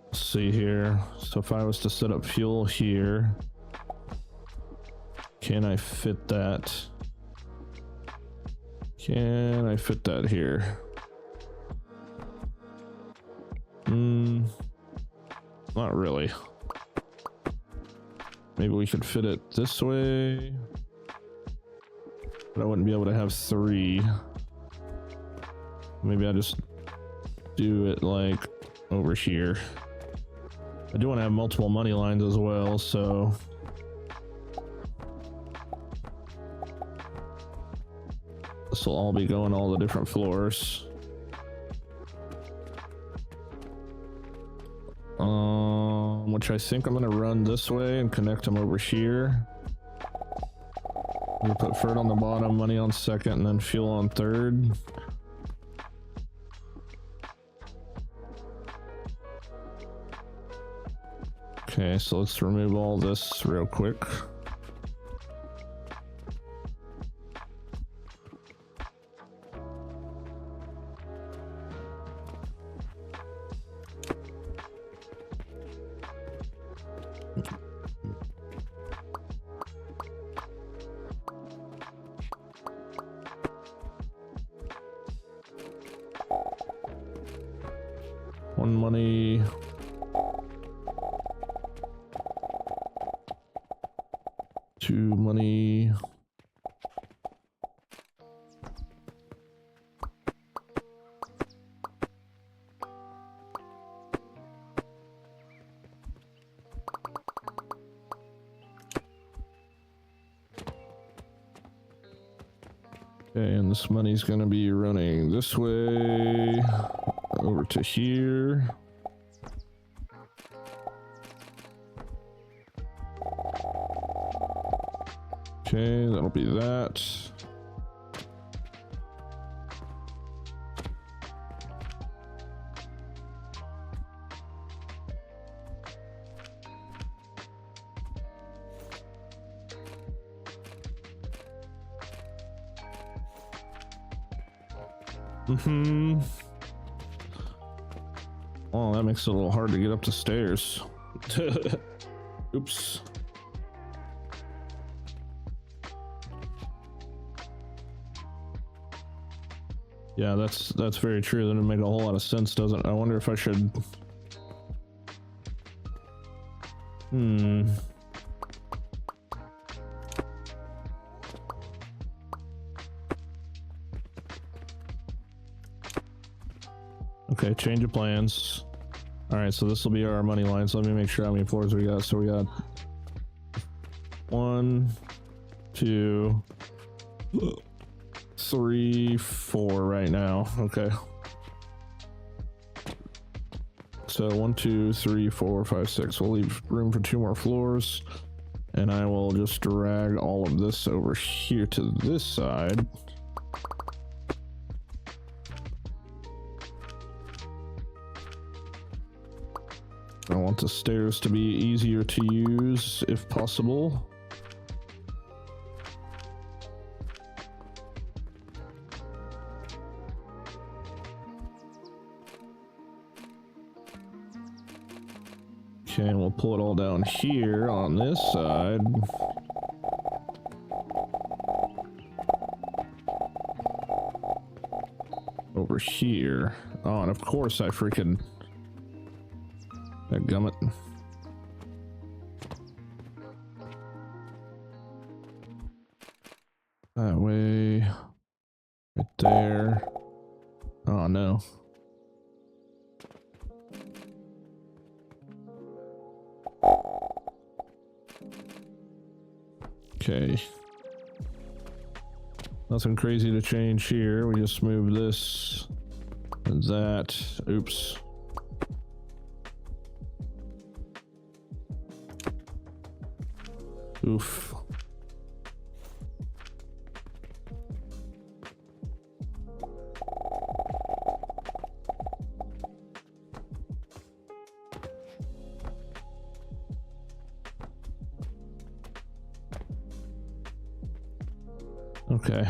Let's see here. So if I was to set up fuel here, can I fit that? Can I fit that here? Not really. Maybe we could fit it this way, but I wouldn't be able to have 3. Maybe I just do it like over here. I do want to have multiple money lines as well, so this will all be going all the different floors. Which I think I'm going to run this way and connect them over here. We'll put fert on the bottom, money on second, and then fuel on third. Okay, so let's remove all this real quick. One money. Two money. Okay, and this money's gonna be running this way over to here. Okay, that'll be that. Oh, that makes it a little hard to get up the stairs. Oops. Yeah, that's very true. That doesn't make a whole lot of sense, doesn't it? I wonder if I should... Okay, change of plans. All right, so this will be our money line. So let me make sure how many floors we got. So we got 1, 2, 3, 4 right now. Okay. So 1, 2, 3, 4, 5, 6. We'll leave room for 2 more floors. And I will just drag all of this over here to this side. I want the stairs to be easier to use if possible. Okay, and we'll pull it all down here on this side. Over here. Oh, and of course I freaking... that gummit. That way. Right there. Oh no. Okay. Nothing crazy to change here. We just move this and that. Oops. Oof. Okay.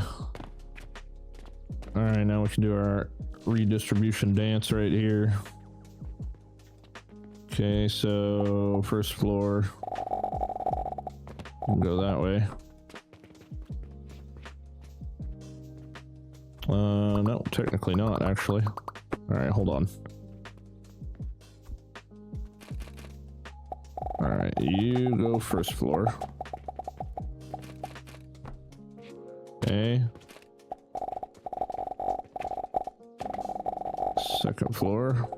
All right, now we can do our redistribution dance right here. Okay, so first floor. We can go that way. No, technically not, actually. All right, hold on. All right, you go first floor. Okay. Second floor.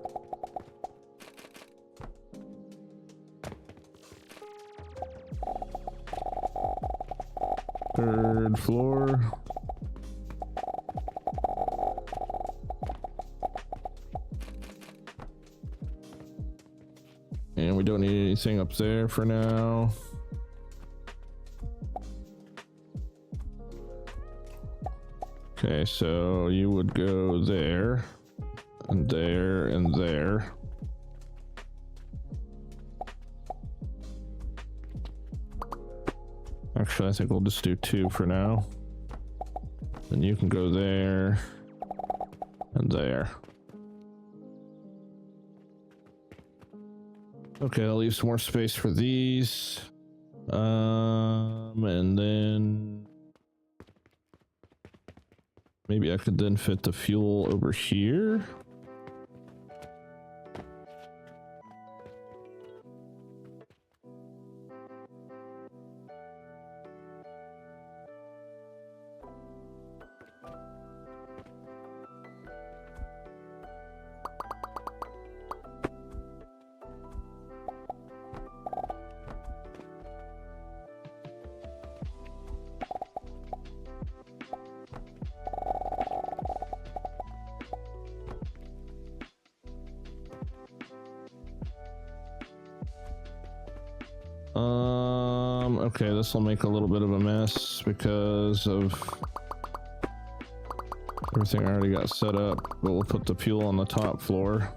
Third floor. And we don't need anything up there for now. Okay, so you would go there, and there, and there. Actually, I think we'll just do 2 for now. Then you can go there, and there. Okay, I'll leave some more space for these. And then... maybe I could then fit the fuel over here. Okay, this will make a little bit of a mess because of everything I already got set up, but we'll put the fuel on the top floor.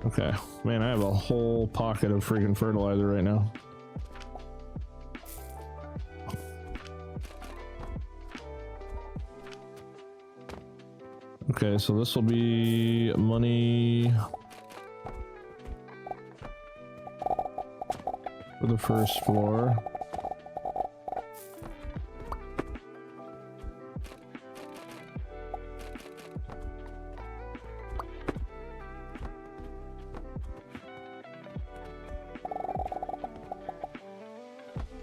Okay, man, I have a whole pocket of freaking fertilizer right now. Okay, so this will be money for the first floor.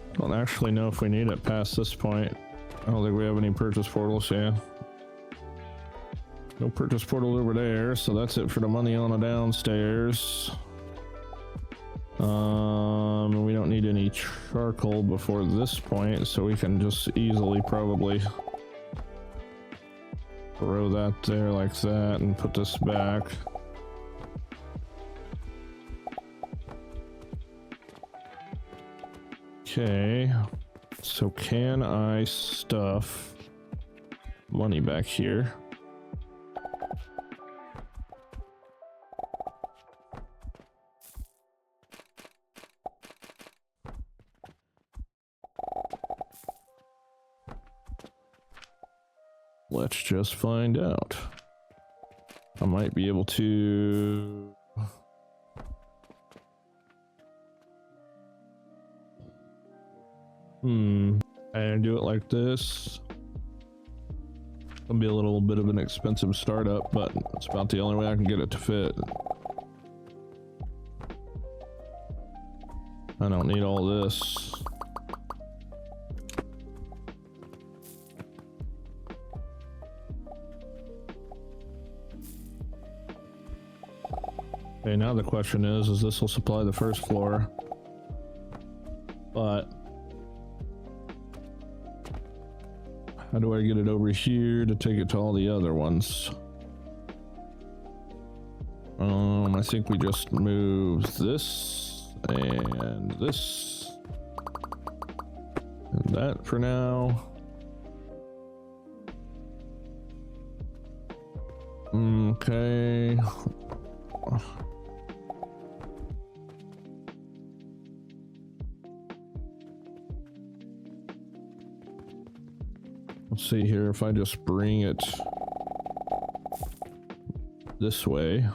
I don't actually know if we need it past this point. I don't think we have any purchase portals, yeah. No purchase portal over there, so that's it for the money on the downstairs. We don't need any charcoal before this point, so we can just easily probably throw that there like that and put this back. Okay, so can I stuff money back here? Let's just find out. I might be able to... And do it like this. It'll be a little bit of an expensive startup, but it's about the only way I can get it to fit. I don't need all this. Okay, now the question is this will supply the first floor, but how do I get it over here to take it to all the other ones? I think we just move this and this and that for now. Okay. Let's see here, if I just bring it this way.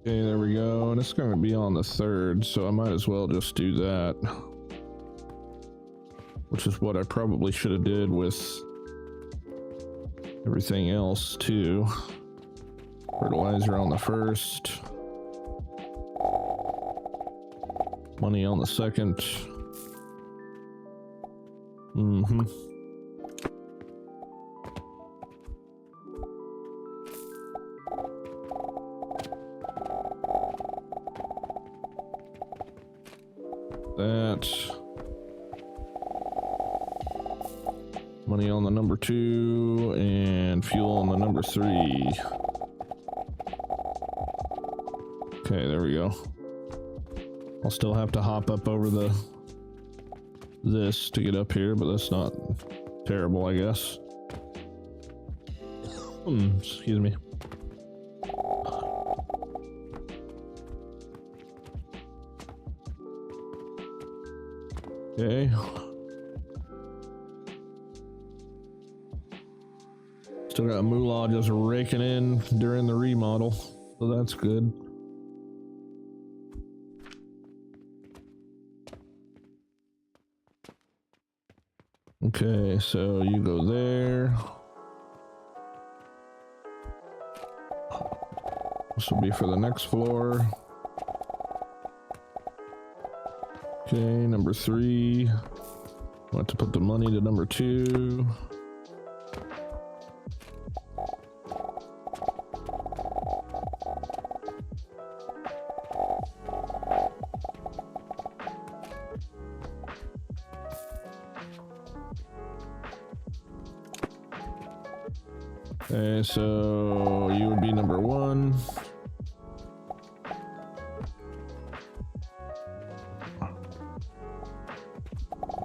Okay, there we go, and it's going to be on the 3rd, so I might as well just do that, which is what I probably should have did with everything else too. Fertilizer on the 1st, money on the 2nd. That money on the number 2 and fuel on the number 3. Okay, there we go. I'll still have to hop up over this to get up here, but that's not terrible, I guess. Excuse me. Okay. Still got moolah just raking in during the remodel, so that's good. Okay, so you go there. This will be for the next floor. Okay, number 3. Want to put the money to number 2. Okay, so you would be number 1.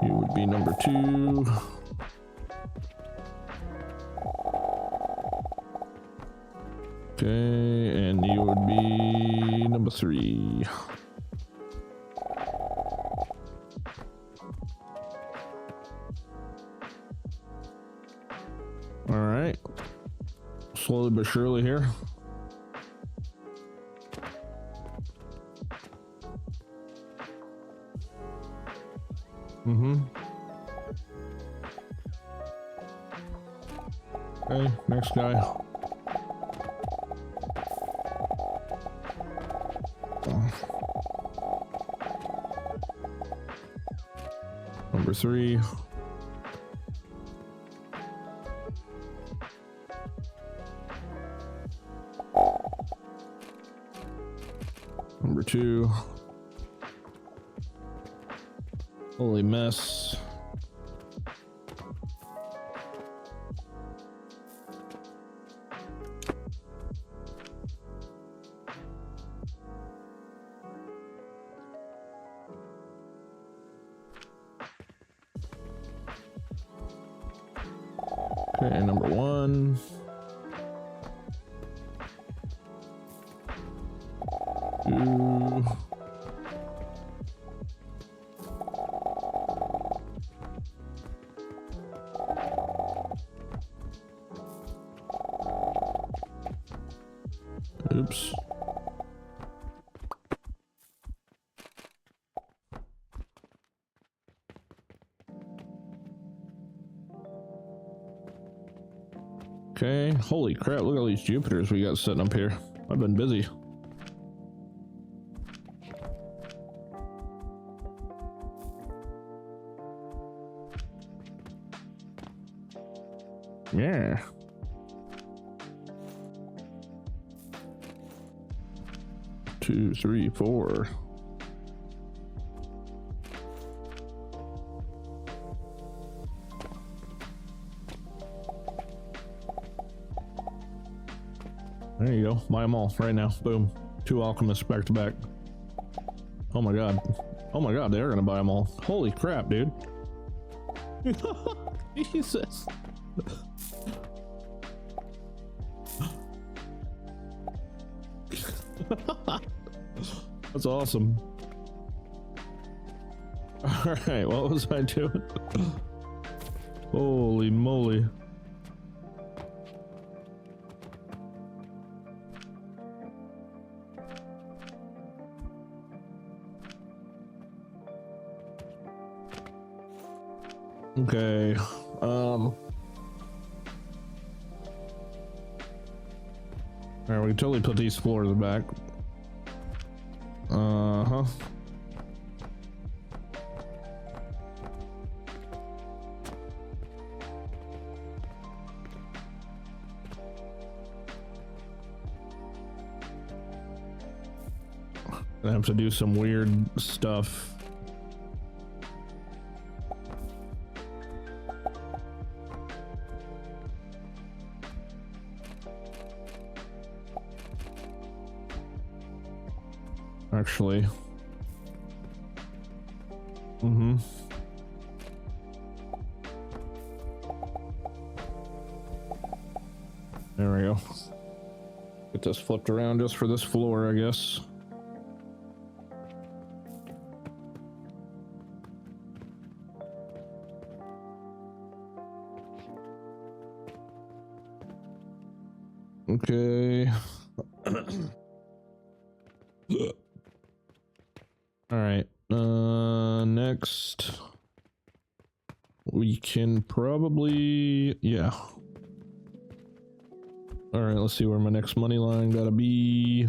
You would be number 2. Okay, and you would be number 3. All right, slowly but surely here. Okay, next guy. Number 3. Number 2. Holy mess. Okay, number 1. 2. Oops. Okay, holy crap, look at all these Jupiters we got sitting up here. I've been busy. Yeah. Two, three, 4. There you go. Buy them all right now. Boom. 2 alchemists back to back. Oh my god. Oh my god, they are gonna buy them all. Holy crap, dude. Jesus. That's awesome. All right, what was I doing? Holy moly. Okay. All right, we can totally put these floors back. Uh-huh. I have to do some weird stuff. Actually. There we go. Get this flipped around just for this floor, I guess. Okay. All right. Next we can probably, yeah. All right, let's see where my next money line gotta be.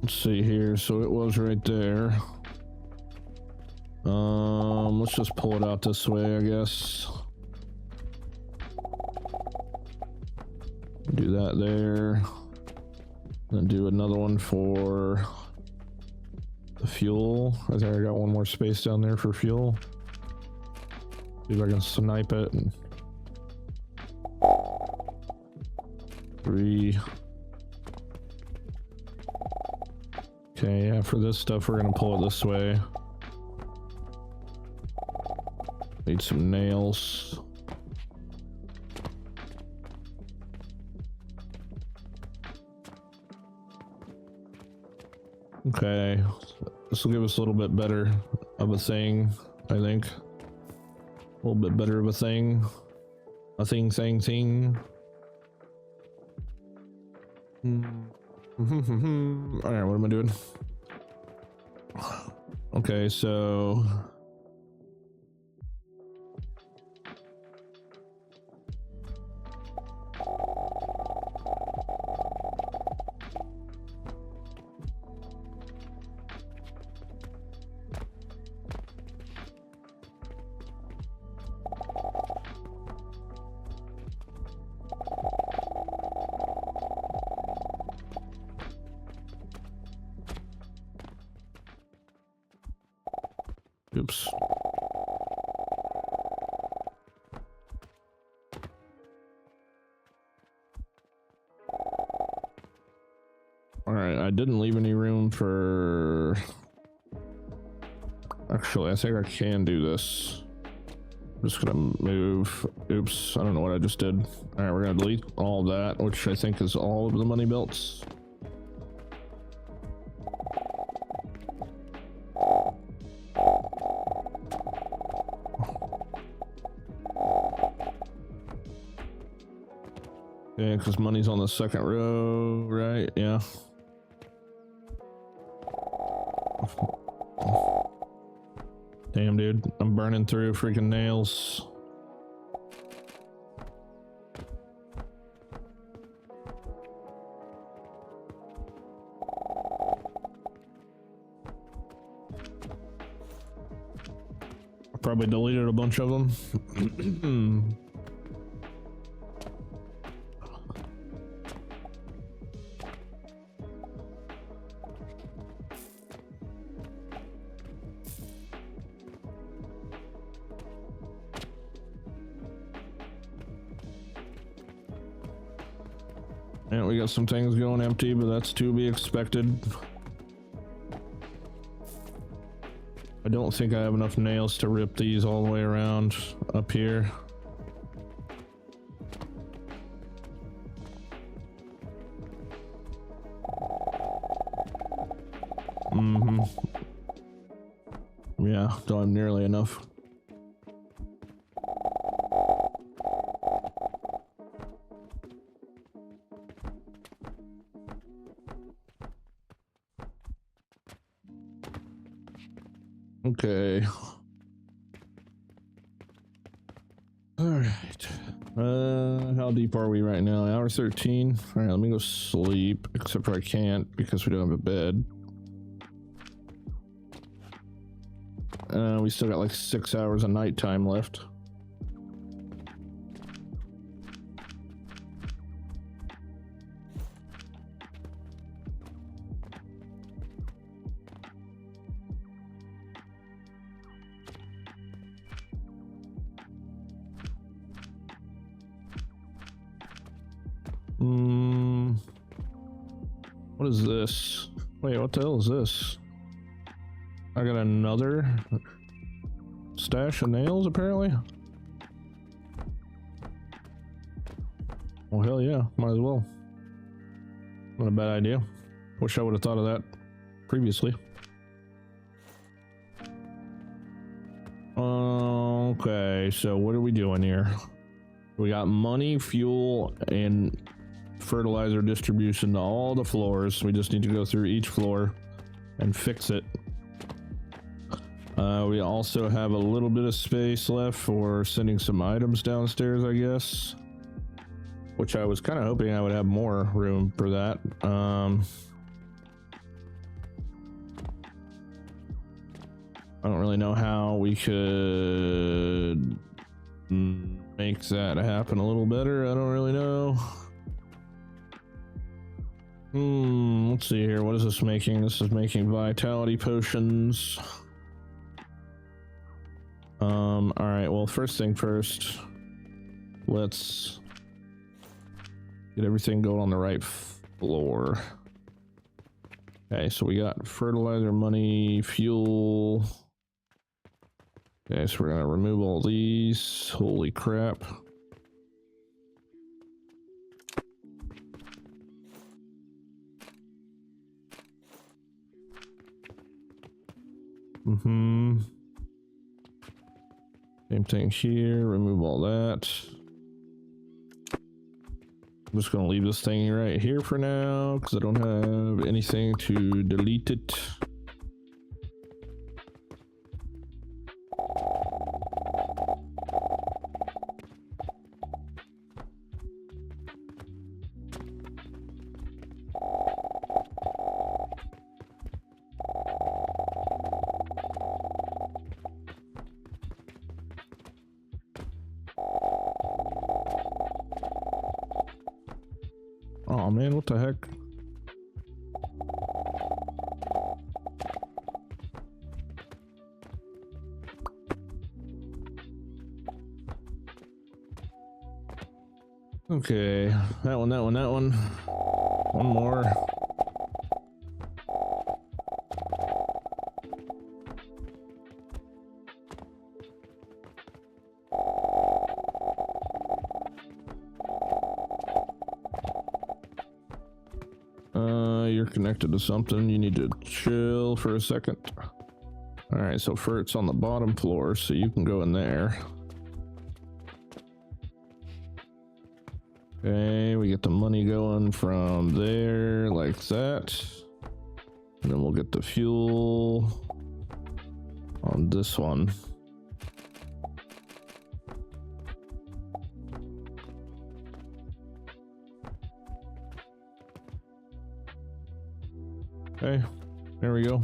Let's see here. So it was right there. Let's just pull it out this way, I guess. Do that there. And do another one for the fuel. I think I got one more space down there for fuel. See if I can snipe it. 3. Okay, yeah, for this stuff, we're gonna pull it this way. Need some nails. Okay, this will give us a little bit better of a thing, I think. A little bit better of a thing. A thing. Alright, what am I doing? Okay, so... Oops. Alright, I didn't leave any room for... Actually, I think I can do this. I'm just gonna move... Oops, I don't know what I just did. Alright, we're gonna delete all that, which I think is all of the money belts. Yeah, because money's on the second row, right? Yeah. Damn, dude. I'm burning through freaking nails. I probably deleted a bunch of them. Yeah, we got some things going empty, but that's to be expected. I don't think I have enough nails to rip these all the way around up here. Yeah, don't have nearly enough. Okay. All right. How deep are we right now? Hour 13. All right, let me go sleep, except for I can't because we don't have a bed. We still got like 6 hours of nighttime left. What is this? Wait, what the hell is this? I got another stash of nails, apparently. Well, hell yeah, might as well. Not a bad idea. Wish I would have thought of that previously. Okay, so what are we doing here? We got money, fuel, and fertilizer distribution to all the floors. We just need to go through each floor and fix it. We also have a little bit of space left for sending some items downstairs, I guess. Which I was kind of hoping I would have more room for that. I don't really know how we could make that happen a little better. I don't really know. Let's see here. What is this making? This is making vitality potions. All right. Well, first thing first, let's get everything going on the right floor. Okay, so we got fertilizer, money, fuel. Okay, so we're gonna remove all these. Holy crap. Same thing here. Remove all that. I'm just gonna leave this thing right here for now because I don't have anything to delete it. Oh man, what the heck? Okay, that one, that one, that one. One more. You're connected to something. You need to chill for a second. All right, so Fert's on the bottom floor, so you can go in there. Okay, we get the money going from there like that. And then we'll get the fuel on this one. Okay, there we go.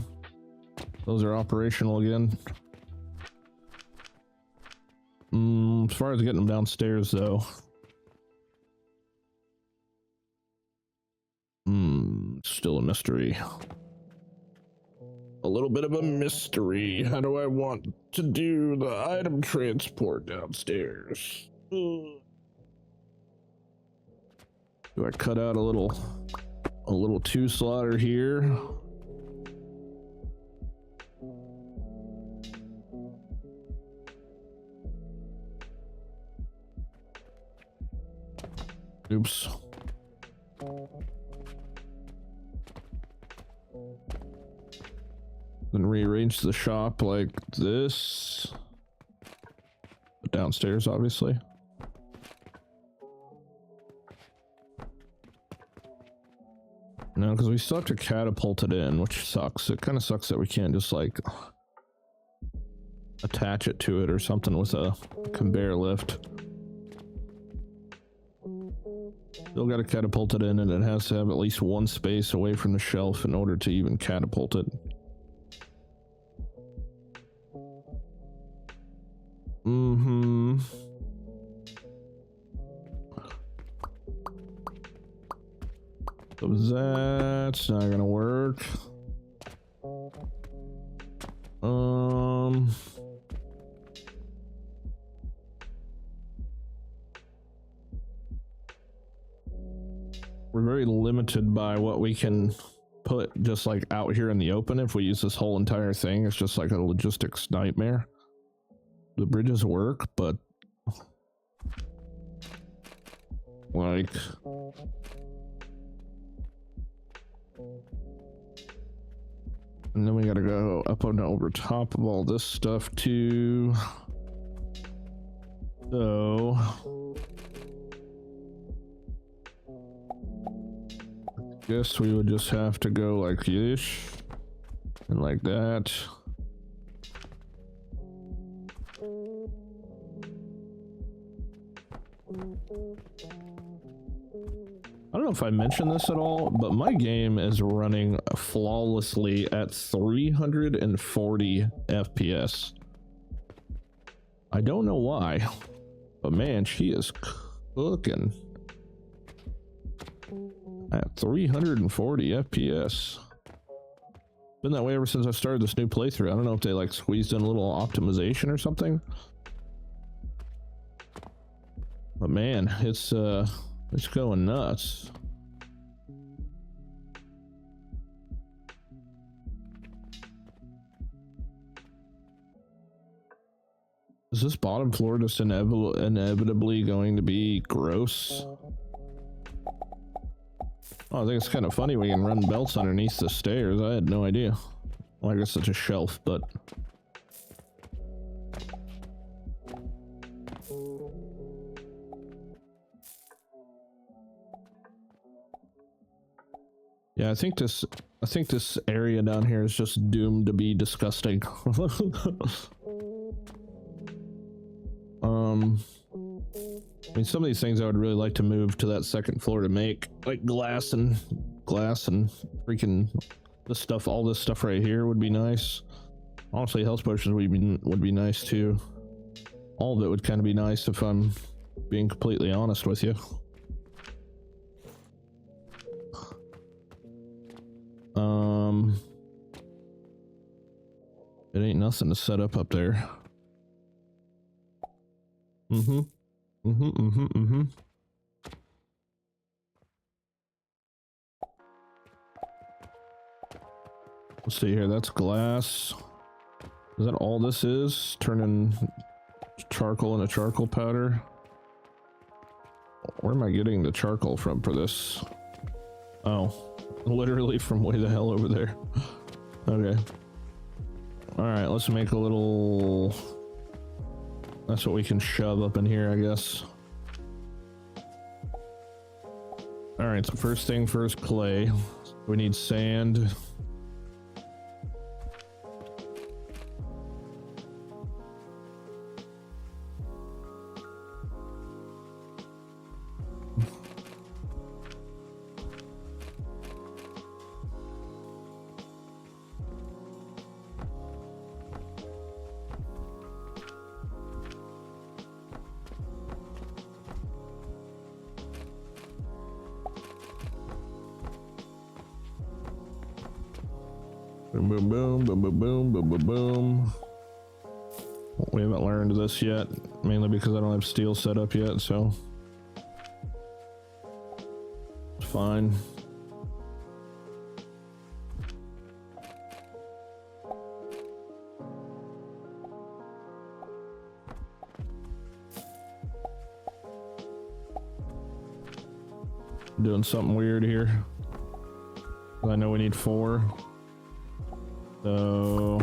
Those are operational again. As far as getting them downstairs though. Still a mystery. A little bit of a mystery. How do I want to do the item transport downstairs? Do I cut out a little 2-slotter here? Oops. Then rearrange the shop like this. But downstairs, obviously. No, because we still have to catapult it in, which sucks. It kind of sucks that we can't just like attach it to it or something with a conveyor lift. Still got to catapult it in, and it has to have at least one space away from the shelf in order to even catapult it. So that's not gonna work. We're very limited by what we can put just like out here in the open. If we use this whole entire thing, it's just like a logistics nightmare. The bridges work, but like and then we gotta go up and over top of all this stuff too. So I guess we would just have to go like this and like that. I don't know if I mentioned this at all, but my game is running flawlessly at 340 FPS. I don't know why, but man, she is cooking. At 340 FPS. Been that way ever since I started this new playthrough. I don't know if they like squeezed in a little optimization or something. But man, it's going nuts. Is this bottom floor just inevitably going to be gross? Oh, I think it's kind of funny we can run belts underneath the stairs. I had no idea. Well, I guess it's a shelf, but... yeah, I think this area down here is just doomed to be disgusting. I mean, some of these things I would really like to move to that second floor to make, like glass and freaking this stuff. All this stuff right here would be nice. Honestly, health potions would be nice too. All of it would kind of be nice if I'm being completely honest with you. It ain't nothing to set up there. Let's see here, that's glass. Is that all this is? Turning charcoal into charcoal powder? Where am I getting the charcoal from for this? Oh, literally from way the hell over there. Okay. Alright, let's make a little... That's what we can shove up in here, I guess. Alright, so first thing first, clay. We need sand. Boom, boom, boom, boom, boom, boom, boom, boom, boom. We haven't learned this yet, mainly because I don't have steel set up yet, so it's fine. Doing something weird here. I know we need 4. So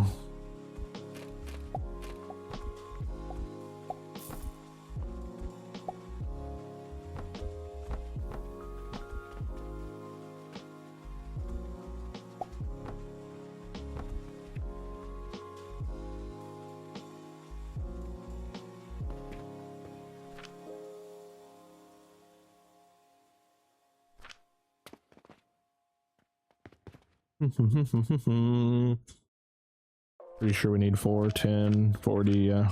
pretty sure we need 4, 10, 40, yeah.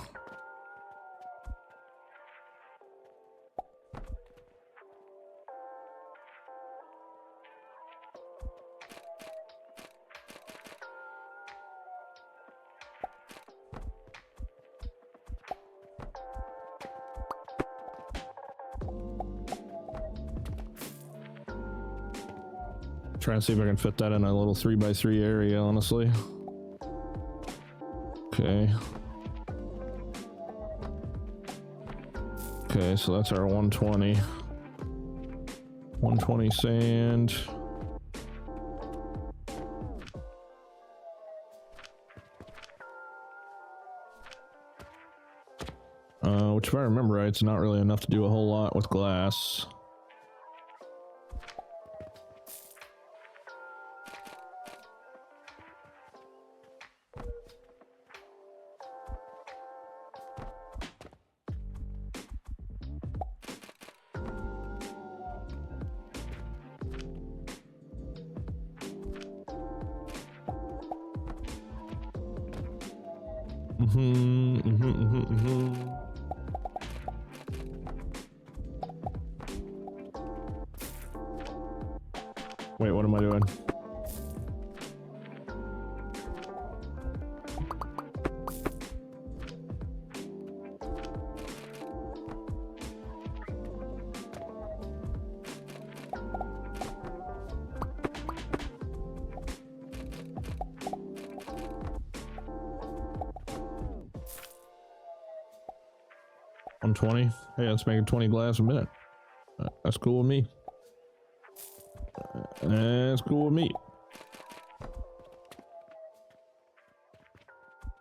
Trying to see if I can fit that in a little 3x3 area, honestly. Okay. Okay, so that's our 120. 120 sand. Which if I remember right, it's not really enough to do a whole lot with glass. am I doing? $120. Hey, let's make 20 glass a minute. That's cool with me. That's cool with me.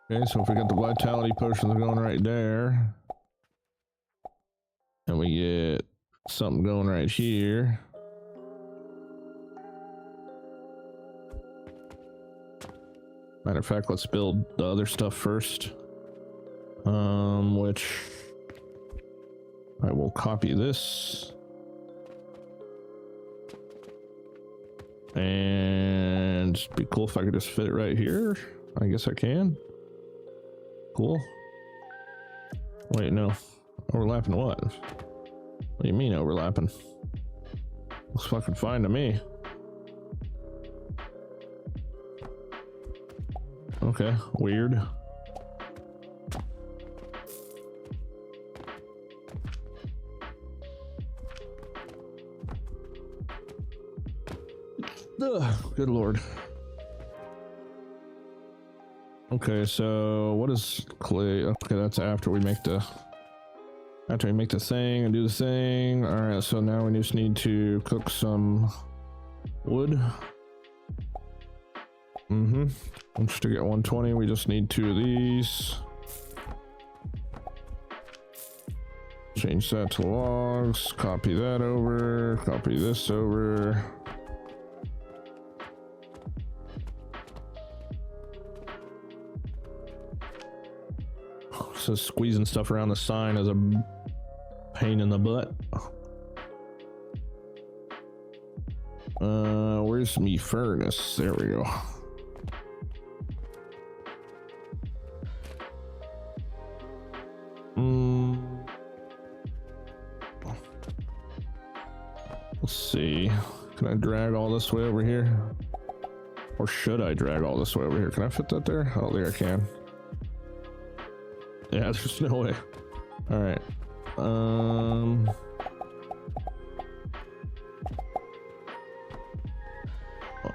Okay, so if we got the vitality potions going right there, and we get something going right here. Matter of fact, let's build the other stuff first. Which I will copy this. And it'd be cool if I could just fit it right here. I guess I can. Cool. Wait, no. Overlapping what? What do you mean overlapping? Looks fucking fine to me. Okay, weird. Ugh, good lord. Okay, so what is clay? Okay, that's after we make the thing and do the thing. All right, so now we just need to cook some wood. Just to get 120, we just need 2 of these. Change that to logs, copy that over, copy this over. So squeezing stuff around the sign is a pain in the butt. Where's me furnace? There we go. Let's see. Can I drag all this way over here? Or should I drag all this way over here? Can I fit that there? Oh, there I can. Yeah, there's no way. All right.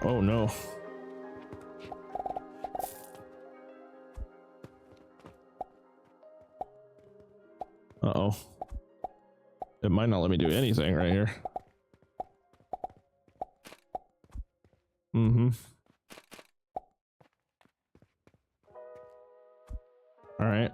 Oh no. Uh-oh. It might not let me do anything right here. All right.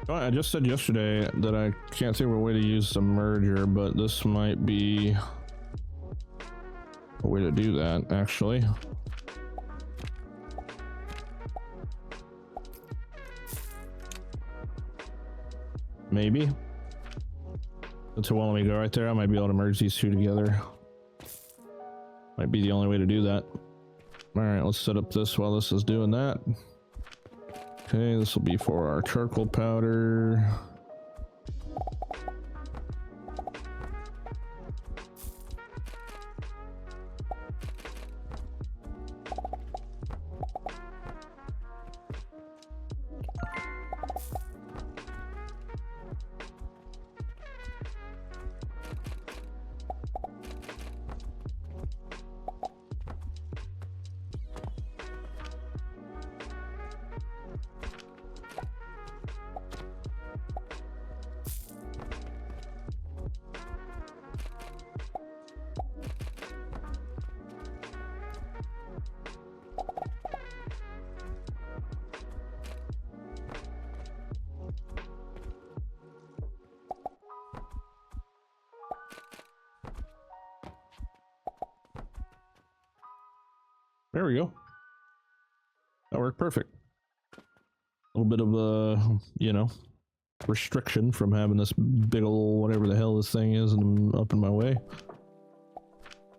I just said yesterday that I can't think of a way to use the merger, but this might be a way to do that, actually. Maybe. That's a while let me go right there. I might be able to merge these two together. Might be the only way to do that. All right, let's set up this while this is doing that. Okay, this will be for our charcoal powder. There we go. That worked perfect. A little bit of a, you know, restriction from having this big ol' whatever the hell this thing is and up in my way.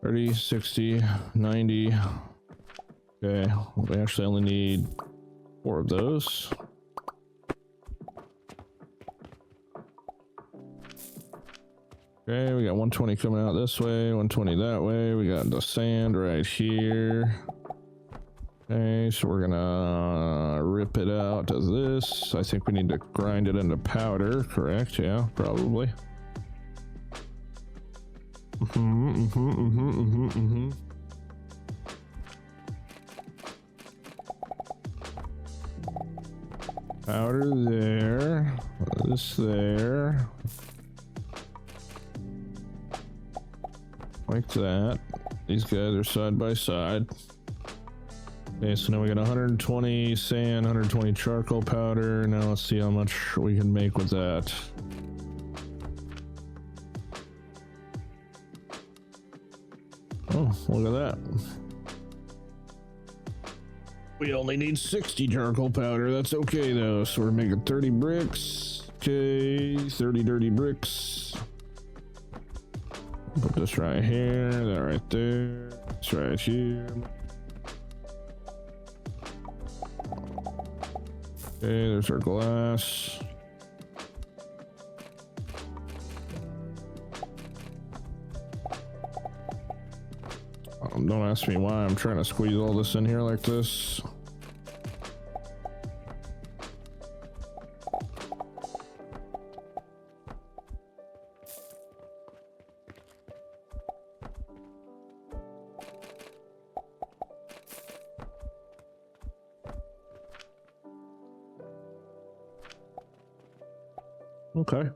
30, 60, 90. Okay, we actually only need 4 of those. Okay, we got 120 coming out this way, 120 that way. We got the sand right here. Okay, so we're gonna rip it out as this. I think we need to grind it into powder, correct? Yeah, probably. Powder there. This there. Like that. These guys are side by side. Okay, so now we got 120 sand, 120 charcoal powder. Now let's see how much we can make with that. Oh, look at that. We only need 60 charcoal powder. That's okay though. So we're making 30 bricks. Okay, 30 dirty bricks. Put this right here, that right there, this right here. Okay, there's our glass. Don't ask me why I'm trying to squeeze all this in here like this. Okay.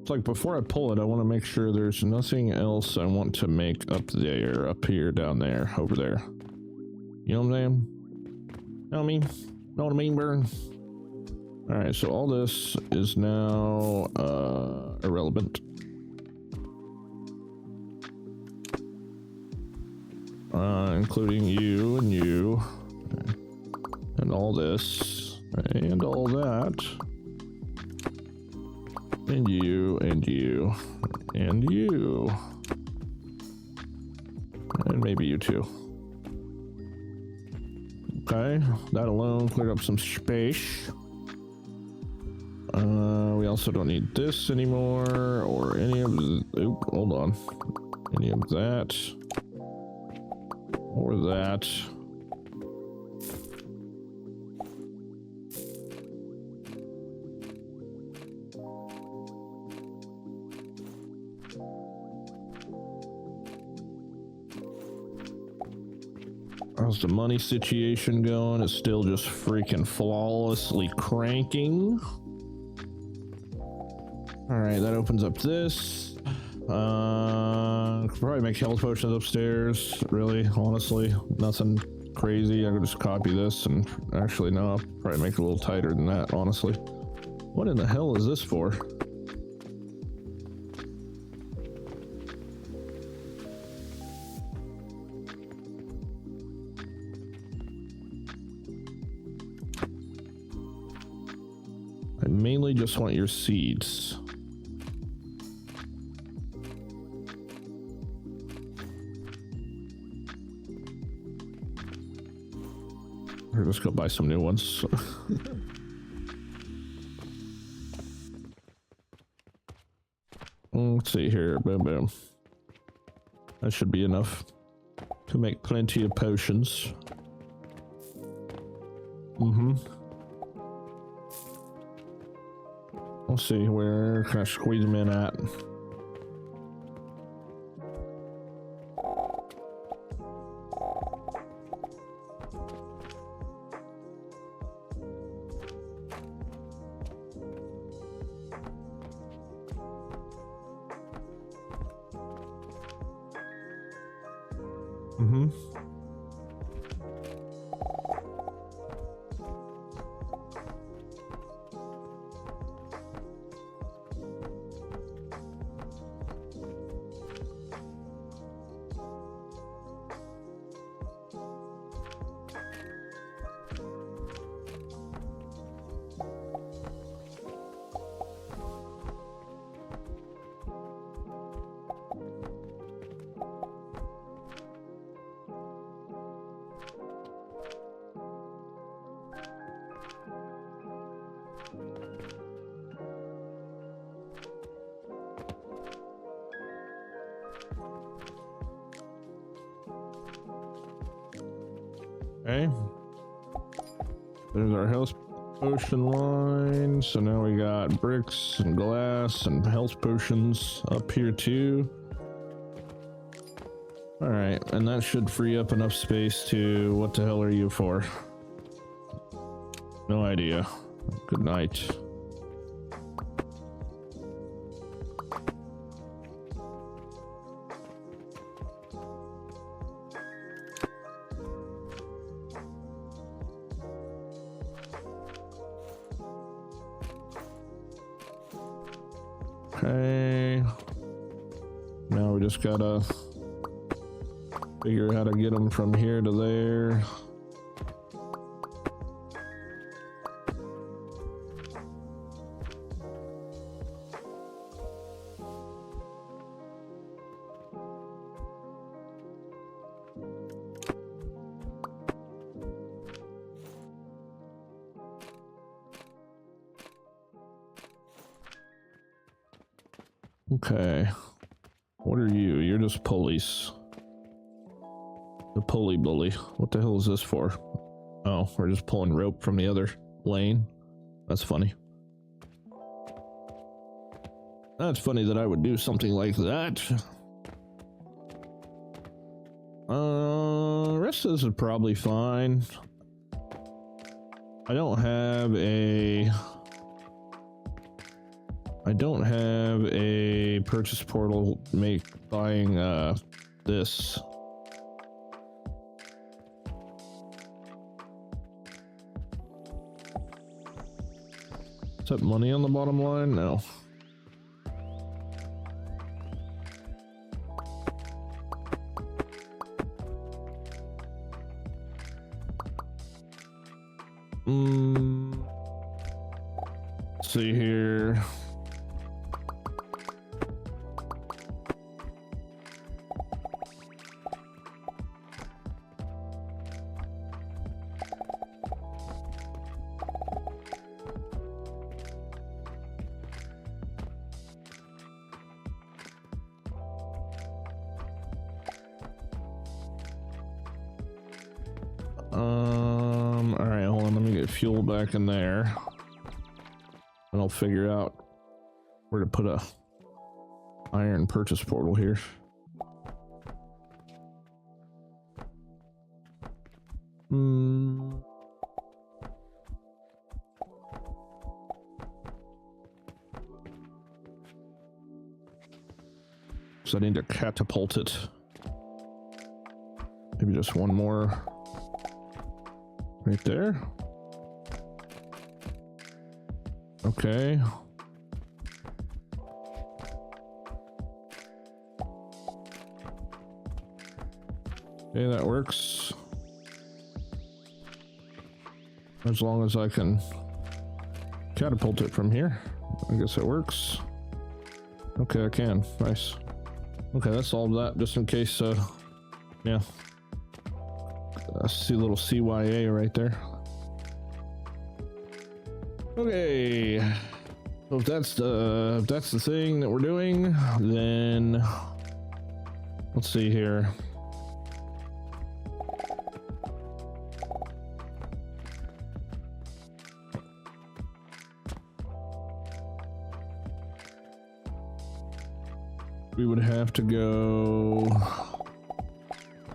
It's like before I pull it, I want to make sure there's nothing else I want to make up there, up here, down there, over there. You know what I'm saying? Know what I mean? Know what I mean, Burn? All right, so all this is now irrelevant. Including you and you. And all this. And all that. And you, and you, and you. And maybe you too. Okay, that alone cleared up some space. We also don't need this anymore, or any of the, oop, hold on. Any of that. Or that. How's the money situation going? It's still just freaking flawlessly cranking. All right, that opens up this. Could probably make health potions upstairs. Really, honestly, nothing crazy. I could just copy this and actually no, I'll probably make it a little tighter than that. Honestly, what in the hell is this for? I mainly just want your seeds. Or just go buy some new ones. Let's see here. Boom, boom. That should be enough to make plenty of potions. Let's see, where can I squeeze them in at? Okay. There's our health potion line. So now we got bricks and glass and health potions up here too. All right, and that should free up enough space to, what the hell are you for? No idea. Good night. Okay. Now we just gotta figure out how to get them from here to there. Okay. What are you? You're just police. The pulley bully. What the hell is this for? Oh, we're just pulling rope from the other lane. That's funny. That's funny that I would do something like that. Rest of this is probably fine. I don't have a purchase portal buying this. Is that money on the bottom line? No. Let's see here. All right, hold on. Let me get fuel back in there, and I'll figure out where to put a iron purchase portal here. So I need to catapult it. Maybe just one more. Right there. Okay. Okay, that works. As long as I can catapult it from here. I guess it works. Okay, I can. Nice. Okay, that solved that, just in case, yeah. I see a little CYA right there. Okay. So if that's the thing that we're doing, then let's see here. We would have to go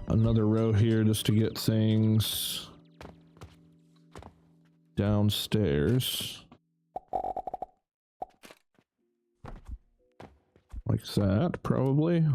another row here just to get things downstairs. Like that, probably.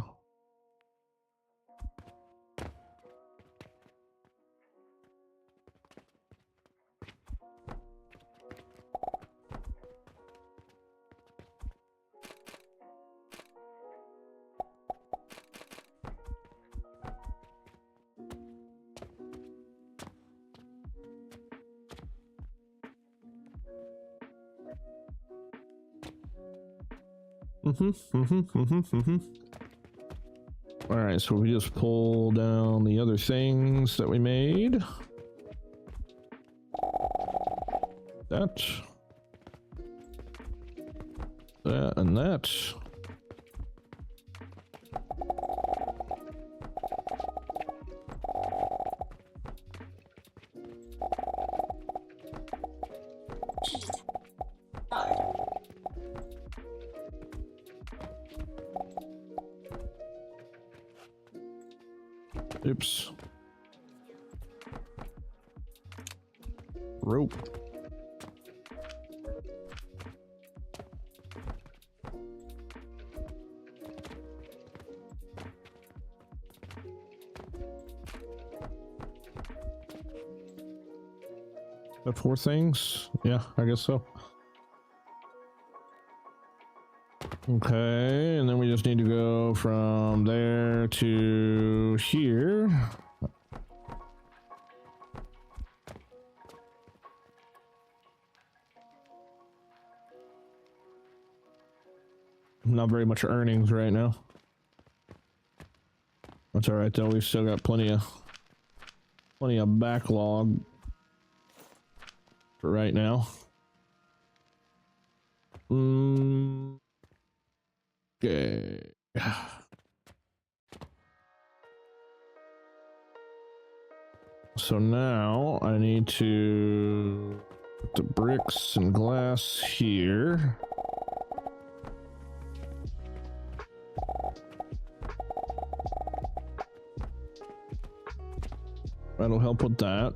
All right, so we just pull down the other things that we made. That and that. Oops. Rope. The 4 things? Yeah, I guess so. Okay, and then we just need to go from there to here. Not very much earnings right now. That's all right though. We've still got plenty of backlog for right now. Okay. So now I need to put the bricks and glass here. That'll help with that.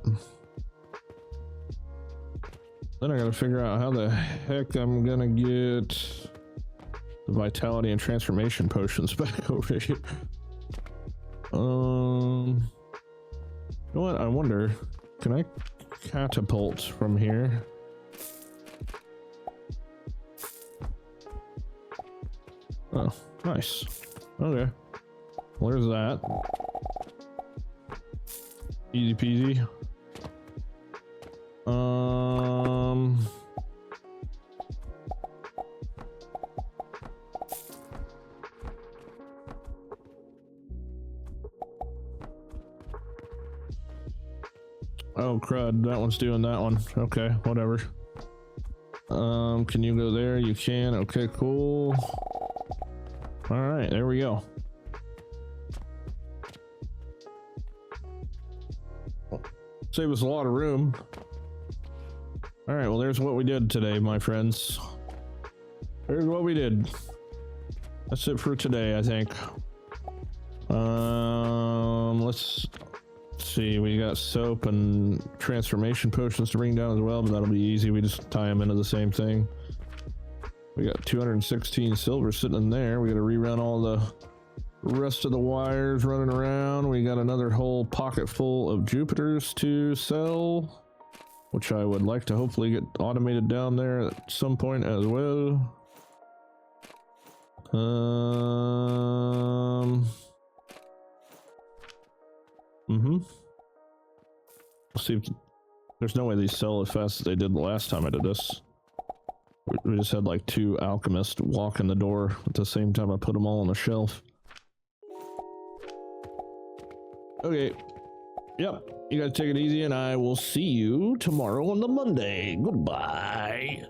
Then I gotta figure out how the heck I'm gonna get the vitality and transformation potions back over here. You know what? I wonder, can I catapult from here? Oh, nice. Okay. Well, there's that. Easy peasy. Oh crud, that one's doing that one. Okay, whatever. Can you go there? You can. Okay, cool. All right, there we go. Save us a lot of room. All right, well, there's what we did today, my friends. There's what we did. That's it for today, I think. Let's see. We got soap and transformation potions to bring down as well, but that'll be easy. We just tie them into the same thing. We got 216 silver sitting in there. We got to rerun all the rest of the wires running around. We got another whole pocket full of Jupiters to sell, which I would like to hopefully get automated down there at some point as well. Let's see if there's no way these sell as fast as they did the last time I did this. We just had like 2 alchemists walk in the door at the same time I put them all on the shelf. Okay. Yep. You guys take it easy, and I will see you tomorrow on the Monday. Goodbye.